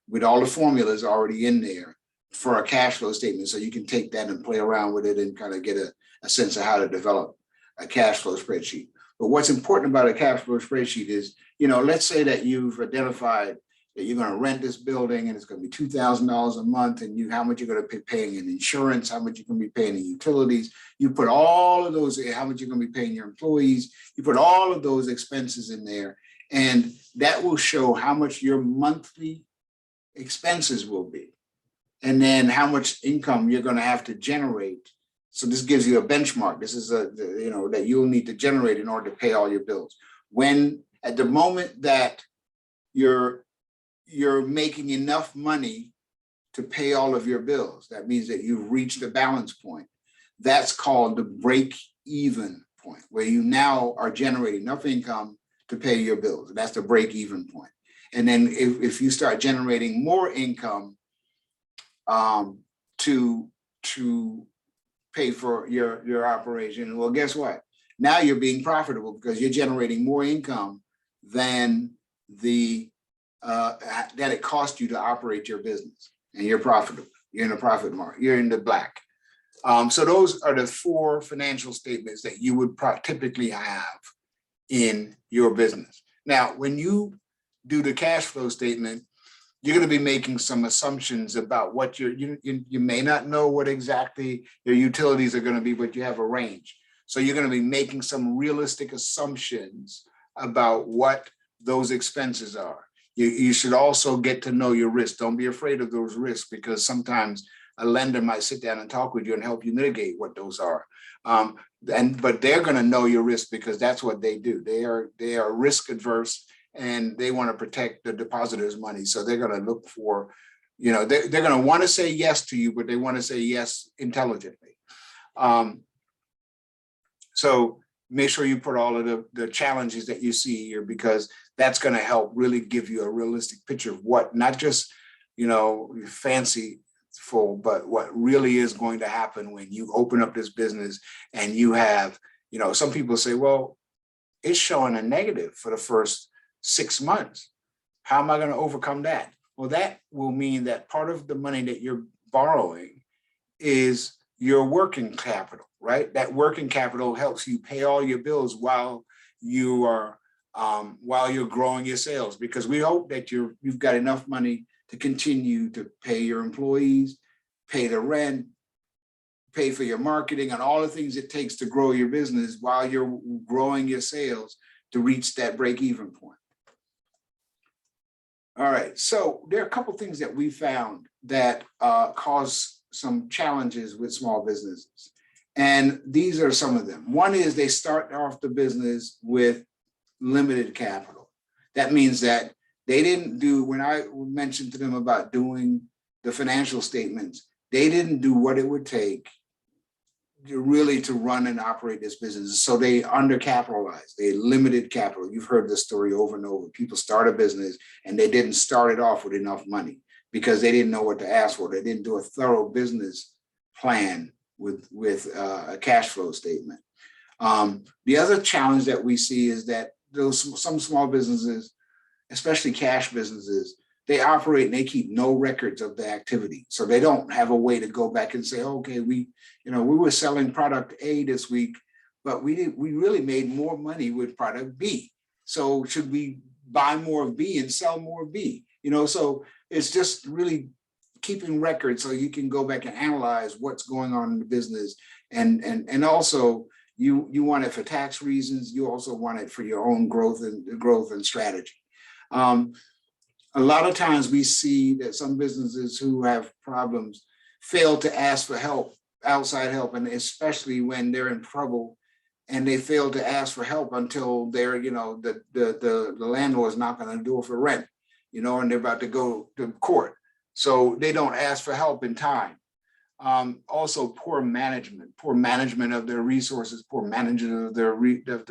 with all the formulas already in there for a cash flow statement. So you can take that and play around with it and kind of get a sense of how to develop a cash flow spreadsheet. But what's important about a cash flow spreadsheet is, let's say that you've identified that you're going to rent this building and it's going to be $2,000 a month, and how much you're going to be paying in insurance, how much you're going to be paying in utilities. You put all of those, how much you're going to be paying your employees. You put all of those expenses in there, and that will show how much your monthly expenses will be, and then how much income you're going to have to generate. So this gives you a benchmark. This is that you'll need to generate in order to pay all your bills. When at the moment that you're making enough money to pay all of your bills, that means that you've reached the balance point. That's called the break-even point, where you now are generating enough income to pay your bills. That's the break-even point. And then if you start generating more income to pay for your operation, well, guess what? Now you're being profitable because you're generating more income than that it cost you to operate your business, and you're profitable. You're in a profit market. You're in the black. So those are the 4 financial statements that you would typically have in your business. Now, when you do the cash flow statement, you're going to be making some assumptions about what you may not know what exactly your utilities are going to be, but you have a range. So you're going to be making some realistic assumptions about what those expenses are. You should also get to know your risk. Don't be afraid of those risks, because sometimes a lender might sit down and talk with you and help you mitigate what those are. But they're going to know your risk because that's what they do. They are risk adverse and they want to protect the depositor's money. So they're going to look for, they're going to want to say yes to you, but they want to say yes intelligently. So make sure you put all of the challenges that you see here, because that's going to help really give you a realistic picture of what, not just, fanciful, but what really is going to happen when you open up this business and you have, some people say, well, it's showing a negative for the first 6 months. How am I going to overcome that? Well, that will mean that part of the money that you're borrowing is your working capital, right? That working capital helps you pay all your bills while you're growing your sales, because we hope that you've got enough money to continue to pay your employees, pay the rent, pay for your marketing, and all the things it takes to grow your business while you're growing your sales to reach that break-even point. All right, so there are a couple things that we found that cause some challenges with small businesses. And these are some of them. One is they start off the business with limited capital. That means that they didn't do, when I mentioned to them about doing the financial statements, they didn't do what it would take to run and operate this business. So they undercapitalized, they limited capital. You've heard this story over and over. People start a business and they didn't start it off with enough money because they didn't know what to ask for. They didn't do a thorough business plan with a cash flow statement. The other challenge that we see is that some small businesses, especially cash businesses, they operate and they keep no records of the activity. So they don't have a way to go back and say, okay, we were selling product A this week, but we really made more money with product B. So should we buy more of B and sell more of B? So it's just really keeping records so you can go back and analyze what's going on in the business. And also you want it for tax reasons. You also want it for your own growth and strategy. A lot of times we see that some businesses who have problems fail to ask for help, outside help, and especially when they're in trouble and they fail to ask for help until they're, the landlord's not going to do it for rent, and they're about to go to court. So they don't ask for help in time. Also poor management of their resources, poor management of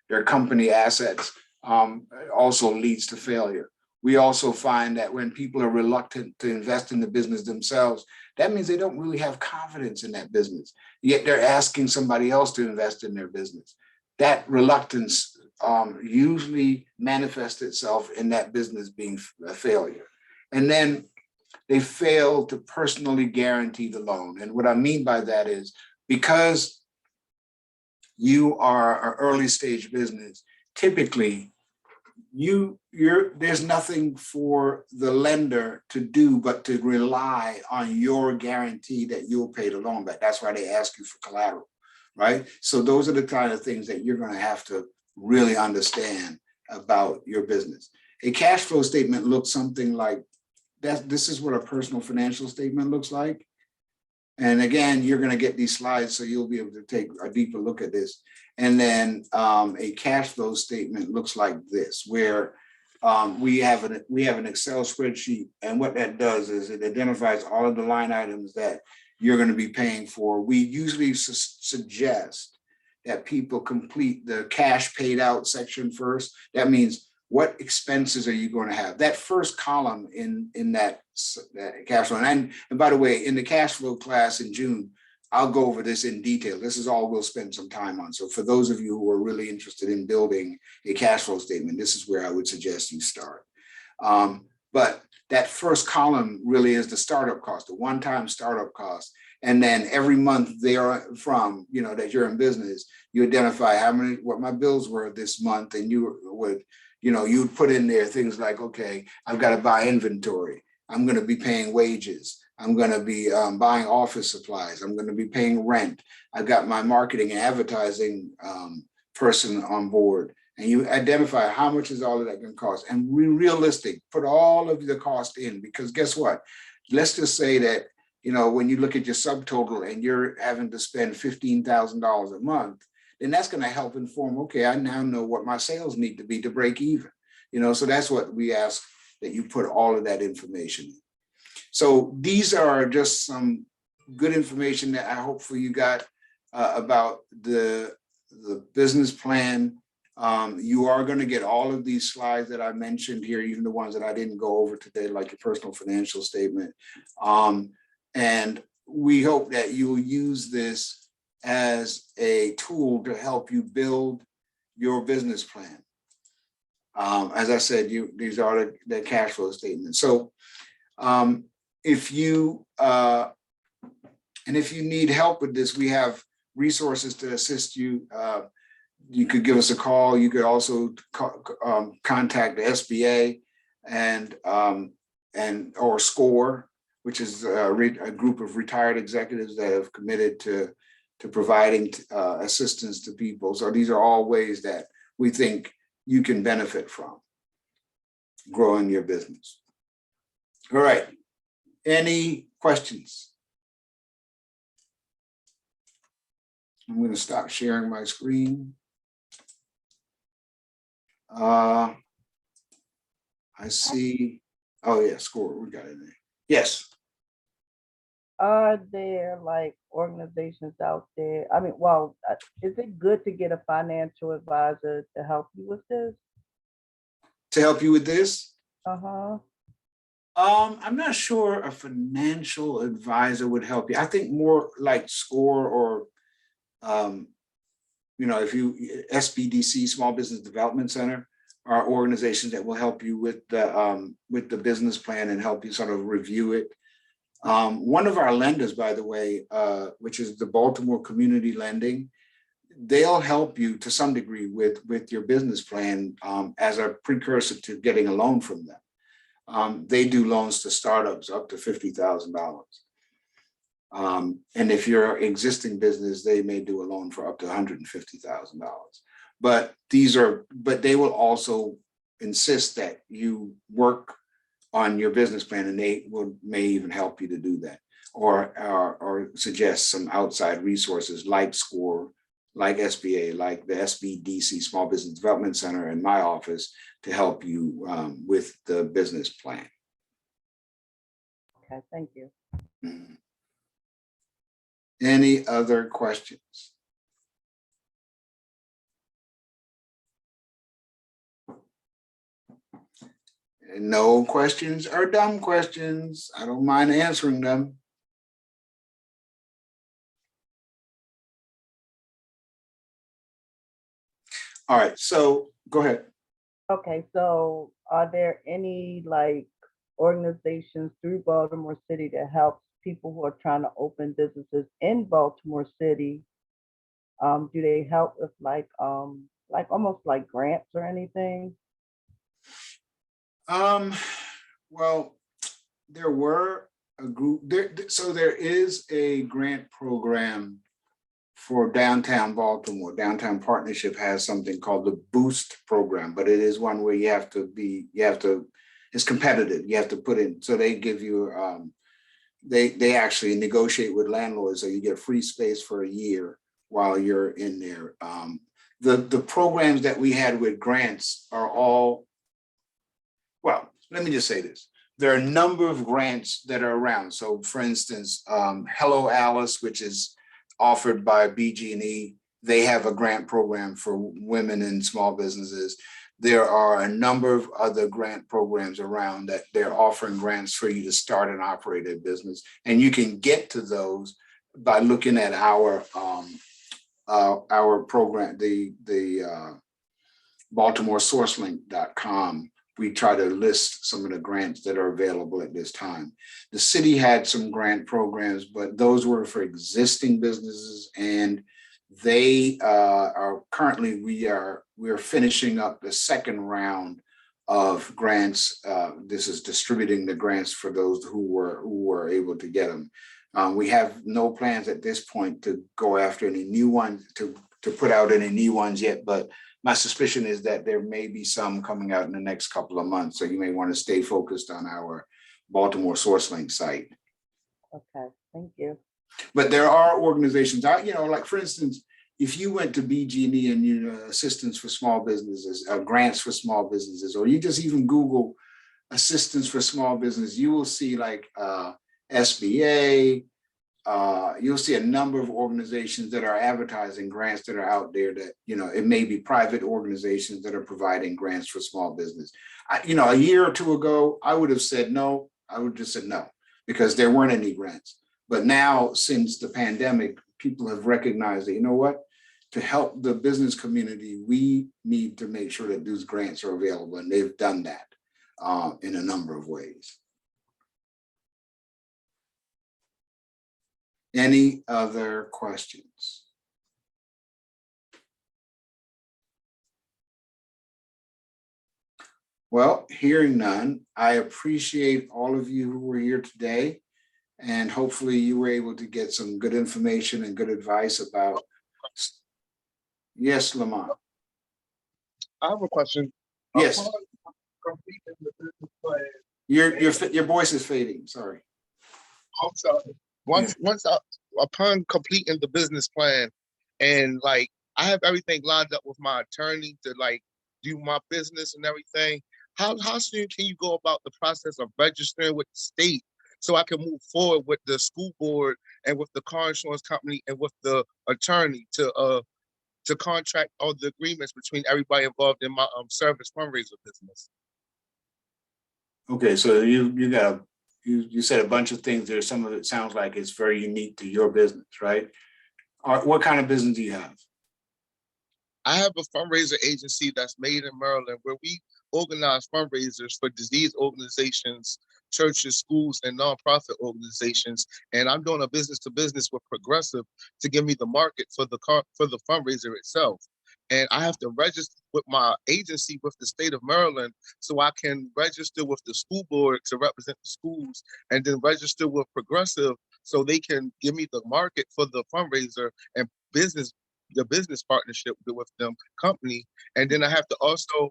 their company assets also leads to failure. We also find that when people are reluctant to invest in the business themselves, that means they don't really have confidence in that business, yet they're asking somebody else to invest in their business. That reluctance usually manifests itself in that business being a failure. And then they fail to personally guarantee the loan. And what I mean by that is, because you are an early stage business, typically there's nothing for the lender to do but to rely on your guarantee that you'll pay the loan back. That's why they ask you for collateral, right? So those are the kind of things that you're going to have to really understand about your business. A cash flow statement looks something like that. This is what a personal financial statement looks like. And again, you're going to get these slides, so you'll be able to take a deeper look at this. And then a cash flow statement looks like this, where we have an Excel spreadsheet, and what that does is it identifies all of the line items that you're going to be paying for. We usually suggest that people complete the cash paid out section first. That means, what expenses are you going to have? That first column in that cash flow. And by the way, in the cash flow class in June, I'll go over this in detail. This is all we'll spend some time on. So for those of you who are really interested in building a cash flow statement, this is where I would suggest you start. But that first column really is the startup cost, the one-time startup cost. And then every month therefrom, that you're in business, you identify what my bills were this month, and you would, you'd put in there things like, okay, I've got to buy inventory. I'm going to be paying wages. I'm going to be buying office supplies. I'm going to be paying rent. I've got my marketing and advertising person on board. And you identify how much is all of that going to cost, and be realistic, put all of the cost in, because guess what? Let's just say that you know, when you look at your subtotal and you're having to spend $15,000 a month, then that's going to help inform, okay, I now know what my sales need to be to break even. You know, so that's what we ask, that you put all of that information in. So these are just some good information that I hopefully you got about the business plan. You are going to get all of these slides that I mentioned here, even the ones that I didn't go over today, like your personal financial statement. And we hope that you will use this as a tool to help you build your business plan. As I said, these are the cash flow statements. So if you need help with this, we have resources to assist you. You could give us a call. You could also contact the SBA or SCORE, which is a group of retired executives that have committed to providing assistance to people. So these are all ways that we think you can benefit from growing your business. All right. Any questions? I'm going to stop sharing my screen. I see. Oh yeah, SCORE. We got it there. Yes. Are there like organizations out there? I mean, well, is it good to get a financial advisor to help you with this? To help you with this? Uh-huh. I'm not sure a financial advisor would help you. I think more like SCORE or, you know, if you SBDC, Small Business Development Center, are organizations that will help you with the business plan and help you sort of review it. One of our lenders, by the way, which is the Baltimore Community Lending, they'll help you to some degree with your business plan as a precursor to getting a loan from them. They do loans to startups up to $50,000. And if you're an existing business, they may do a loan for up to $150,000. But they will also insist that you work on your business plan, and they may even help you to do that, or suggest some outside resources like SCORE, like SBA, like the SBDC, Small Business Development Center, and my office to help you with the business plan. Okay, thank you. Any other questions? No questions are dumb questions. I don't mind answering them. All right, so go ahead. Okay, so are there any like organizations through Baltimore City that helps people who are trying to open businesses in Baltimore City? Do they help with like almost like grants or anything? Well, there were a group there. So there is a grant program for downtown Baltimore. Downtown Partnership has something called the Boost program, but it is one where it's competitive. You have to put in, so they give you, they actually negotiate with landlords, so you get free space for a year while you're in there. The programs that we had with grants are all, well, let me just say this. There are a number of grants that are around. So for instance, Hello Alice, which is offered by BG&E, they have a grant program for women in small businesses. There are a number of other grant programs around that they're offering grants for you to start and operate a business. And you can get to those by looking at our program, the BaltimoreSourceLink.com. We try to list some of the grants that are available at this time. The city had some grant programs, but those were for existing businesses, and they are currently, we're finishing up the second round of grants. This is distributing the grants for those who were able to get them. We have no plans at this point to go after any new ones, to put out any new ones yet, but my suspicion is that there may be some coming out in the next couple of months. So you may want to stay focused on our Baltimore SourceLink site. Okay, thank you. But there are organizations out, like for instance, if you went to BG&E and assistance for small businesses, grants for small businesses, or you just even Google assistance for small business, you will see like SBA. You'll see a number of organizations that are advertising grants that are out there that, it may be private organizations that are providing grants for small business. A year or two ago, I would have said no. I would just said no, because there weren't any grants. But now, since the pandemic, people have recognized that, what? To help the business community, we need to make sure that those grants are available. And they've done that in a number of ways. Any other questions? Well, hearing none, I appreciate all of you who were here today. And hopefully you were able to get some good information and good advice about. Yes, Lamont. I have a question. Yes. Upon completing the business plan, Your voice is fading. Sorry. I'm sorry. Upon completing the business plan, and like I have everything lined up with my attorney to like do my business and everything, how soon can you go about the process of registering with the state so I can move forward with the school board and with the car insurance company and with the attorney to contract all the agreements between everybody involved in my service fundraiser business? Okay, so you said a bunch of things there. Some of it sounds like it's very unique to your business, right? What kind of business do you have? I have a fundraiser agency that's made in Maryland where we organize fundraisers for disease organizations, churches, schools, and nonprofit organizations. And I'm doing a business to business with Progressive to give me the market for the fundraiser itself. And I have to register with my agency with the state of Maryland so I can register with the school board to represent the schools, and then register with Progressive so they can give me the market for the fundraiser and the business partnership with them company. And then I have to also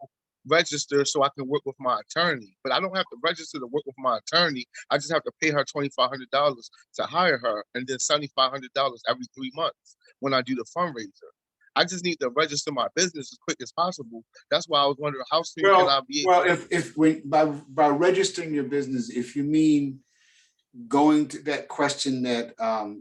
register so I can work with my attorney. But I don't have to register to work with my attorney. I just have to pay her $2,500 to hire her, and then $7,500 every 3 months when I do the fundraiser. I just need to register my business as quick as possible. That's why I was wondering how soon can I be able. Well, by registering your business, if you mean going to that question that I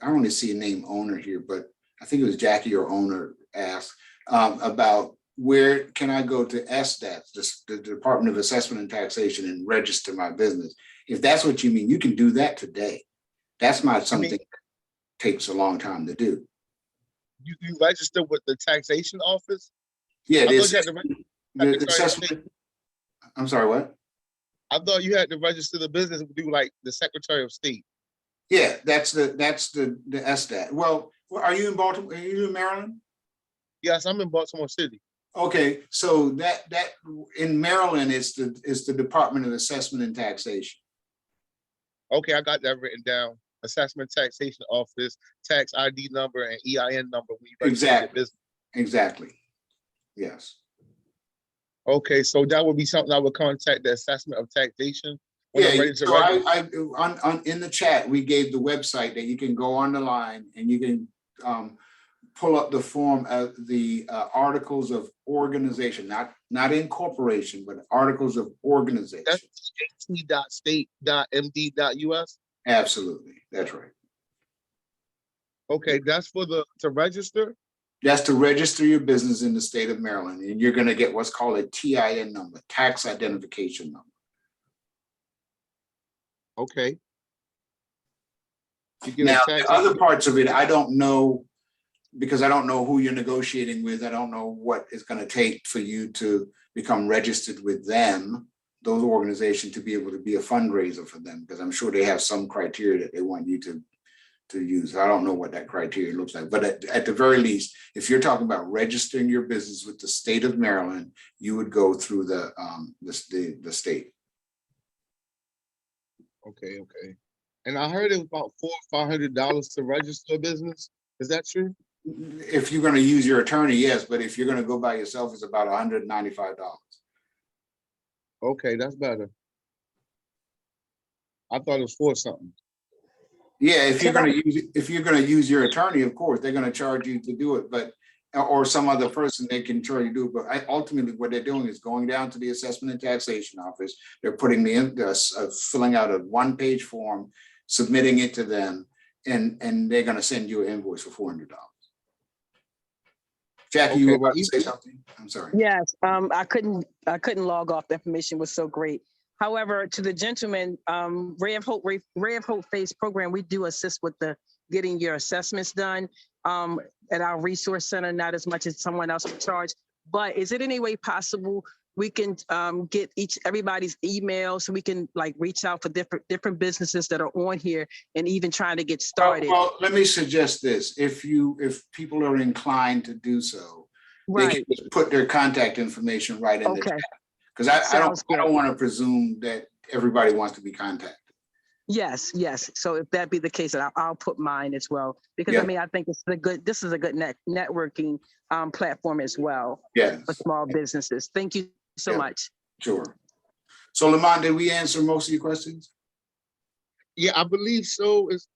only see a name owner here, but I think it was Jackie or owner asked about where can I go to SDAT, the Department of Assessment and Taxation, and register my business. If that's what you mean, you can do that today. That's not something that takes a long time to do. You register with the taxation office? Yeah, I it thought is. you had to The assessment. I'm sorry, what? I thought you had to register the business through like the Secretary of State. Yeah, that's the SDAT. Well, are you in Baltimore? Are you in Maryland? Yes, I'm in Baltimore City. Okay, so that in Maryland is the Department of Assessment and Taxation. Okay, I got that written down. Assessment Taxation Office, tax ID number and EIN number when you register your business. Exactly. Yes. Okay, so that would be something I would contact the Assessment of Taxation. Yeah, so I in the chat, we gave the website that you can go on the line and you can pull up the form of the articles of organization, not incorporation, but articles of organization. That's at.state.md.us. Absolutely, that's right. Okay, that's for to register. That's to register your business in the state of Maryland, and you're going to get what's called a TIN number, tax identification number. Okay. Now, the other parts of it, I don't know, because I don't know who you're negotiating with. I don't know what it's going to take for you to become registered with them, those organizations, to be able to be a fundraiser for them, because I'm sure they have some criteria that they want you to use. I don't know what that criteria looks like, but at the very least, if you're talking about registering your business with the state of Maryland, you would go through the state. Okay. And I heard it was about $400 or $500 to register a business. Is that true? If you're going to use your attorney, yes, but if you're going to go by yourself, it's about $195. Okay, that's better. I thought it was for something. Yeah, if you're Can I- gonna use your attorney, of course, they're gonna charge you to do it, but or some other person, they can charge you to do it. But ultimately, what they're doing is going down to the assessment and taxation office. They're putting filling out a one-page form, submitting it to them, and they're gonna send you an invoice for $400. Jackie, you were Okay, about to say something? I'm sorry. Yes, I couldn't log off. The information was so great. However, to the gentleman, Ray of Hope Face program, we do assist with the getting your assessments done at our resource center, not as much as someone else would charge. But is it any way possible we can get everybody's email so we can like reach out for different businesses that are on here and even trying to get started? Well, let me suggest this. If people are inclined to do so, they can Right. just put their contact information right in the Okay. chat. Because I Sounds good. don't want to presume that everybody wants to be contacted. Yes, yes. So if that be the case, I'll put mine as well, because Yeah. I mean, I think this is a good networking platform as well Yeah, for small businesses. Thank you so Yeah. much. sure. So Lamont, did we answer most of your questions? yeah, I believe so. It's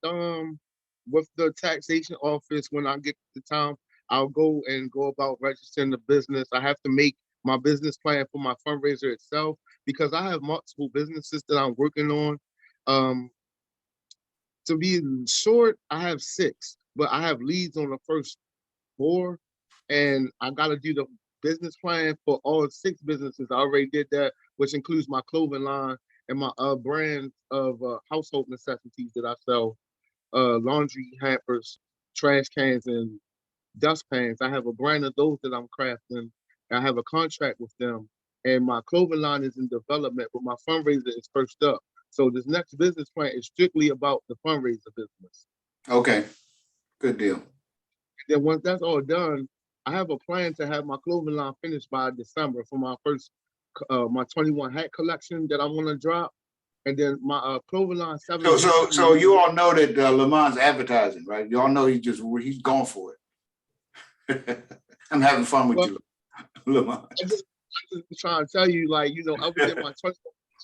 with the taxation office, when I get to town, I'll go about registering the business. I have to make my business plan for my fundraiser itself because I have multiple businesses that I'm working on. To be short, I have 6, but I have leads on the first 4, and I got to do the business plan for all 6 businesses. I already did that, which includes my clothing line and my brand of household necessities that I sell, laundry hampers, trash cans, and dustpans. I have a brand of those that I'm crafting. I have a contract with them, and my clothing line is in development, but my fundraiser is first up. So this next business plan is strictly about the fundraiser business. Okay, good deal. Then once that's all done, I have a plan to have my clothing line finished by December for my first, my 21 hat collection that I want to drop, and then my clothing line 7. So you all know that Lamont's advertising, right? You all know he's going for it. I'm having fun with you, Lamont. I just trying to tell you, like, other than my 21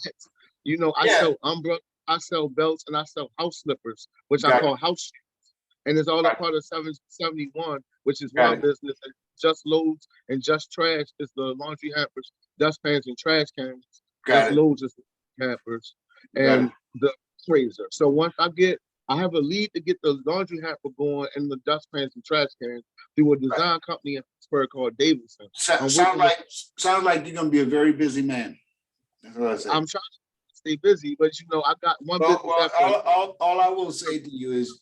hats, I Yeah. sell umbrellas, I sell belts, and I sell house slippers, which I Got call house shoes. And it's all a Got part of 771, which is Got my it. business. And Just Loads and Just Trash is the laundry hampers, dustpans and trash cans. Got Just it. Loads is the hampers Got and it. the razor. So once I have a lead to get the laundry hamper going and the dustpans and trash cans through a design company in Pittsburgh called Davidson. Sounds like you're gonna be a very busy man. That's what I say. I'm trying to stay busy, but I got one business after All I will say to you is,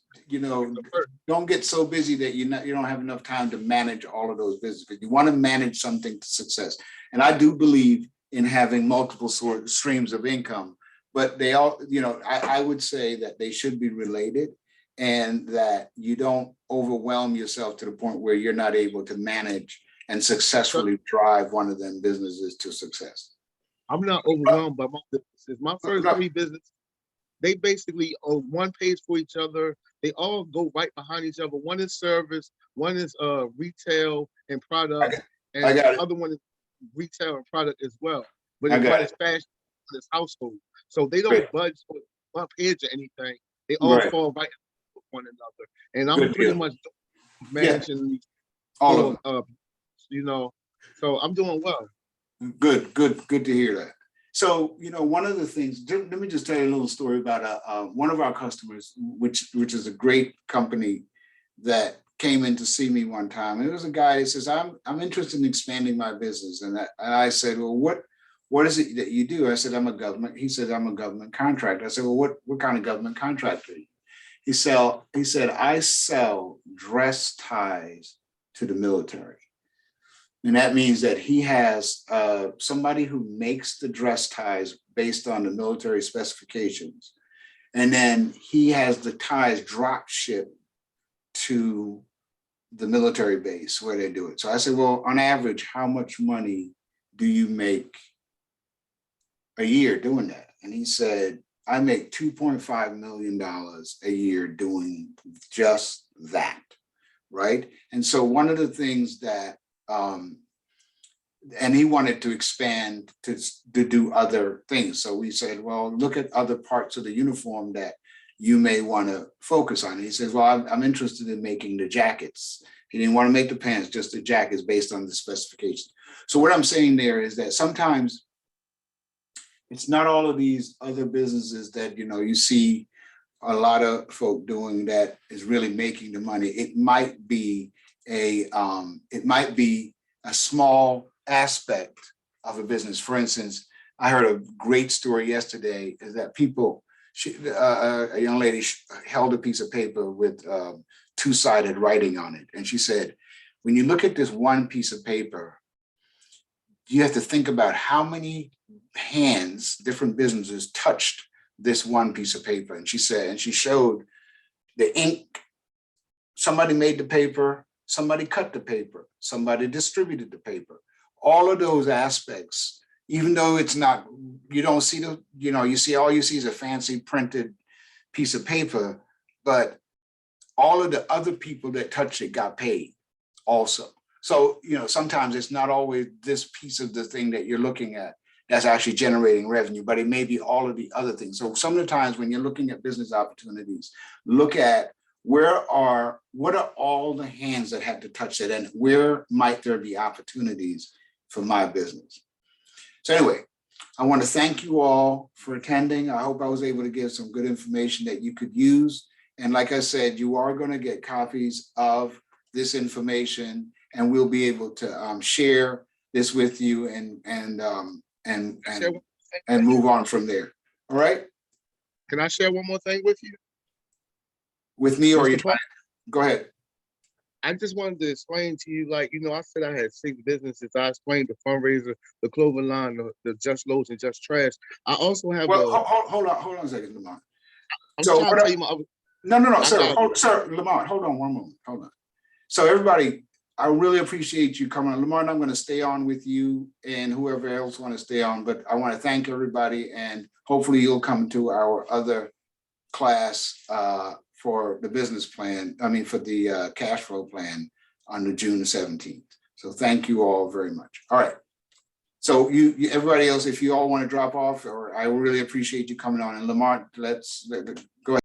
don't get so busy that you don't have enough time to manage all of those businesses. You want to manage something to success. And I do believe in having multiple streams of income, but they all, I would say that they should be related and that you don't overwhelm yourself to the point where you're not able to manage and successfully drive one of them businesses to success. I'm not overwhelmed by my businesses. My first No. 3 businesses, they basically are one page for each other. They all go right behind each other. One is service, one is retail and product, and I got it. the other one is retail and product as well. But I got one it. is fashion, one is household. So they don't Great. budge for one page or anything. They all Right. fall right with one another. And I'm Good pretty deal. much managing these All of them. so I'm doing well. Good to hear that. So, one of the things, let me just tell you a little story about one of our customers, which is a great company that came in to see me one time. It was a guy that says, I'm interested in expanding my business. And I said, well, what is it that you do? I said, I'm a government. He said, I'm a government contractor. I said, well, what kind of government contractor are you? He said, I sell dress ties to the military. And that means that he has somebody who makes the dress ties based on the military specifications. And then he has the ties drop shipped to the military base where they do it. So I said, well, on average, how much money do you make a year doing that? And he said, I make $2.5 million a year doing just that, right? And so one of the things that and he wanted to expand to do other things. So we said, well, look at other parts of the uniform that you may want to focus on. He says, well, I'm interested in making the jackets. He didn't want to make the pants, just the jackets based on the specifications. So what I'm saying there is that sometimes it's not all of these other businesses that, you see a lot of folk doing that is really making the money. It might be a small aspect of a business. For instance, I heard a great story yesterday is that a young lady held a piece of paper with two-sided writing on it. And she said, when you look at this one piece of paper, you have to think about how many hands, different businesses touched this one piece of paper. And she said, and she showed the ink. Somebody made the paper, somebody cut the paper, somebody distributed the paper. All of those aspects, even though it's not, you don't see the, all you see is a fancy printed piece of paper, but all of the other people that touched it got paid also. So, sometimes it's not always this piece of the thing that you're looking at that's actually generating revenue, but it may be all of the other things. So some of the times when you're looking at business opportunities, look at what are all the hands that had to touch it, and where might there be opportunities for my business. So anyway, I want to thank you all for attending. I hope I was able to give some good information that you could use. And like I said, you are going to get copies of this information, and we'll be able to share this with you and move on from there. All right? Can I share one more thing with you? With me, or Mr. you trying? Go ahead. I just wanted to explain to you, I said I had 6 businesses. I explained the fundraiser, the clothing line, the Just Loads and Just Trash. I also have Hold on a second, Lamont. I'm So trying to tell you No, sir. got Sir, Lamont, hold on one moment. Hold on. So everybody, I really appreciate you coming on. Lamont, I'm going to stay on with you and whoever else want to stay on, but I want to thank everybody, and hopefully you'll come to our other class for the business plan, for the cash flow plan on the June 17th. So thank you all very much. All right. So you everybody else, if you all want to drop off, or I really appreciate you coming on. And Lamont, go ahead.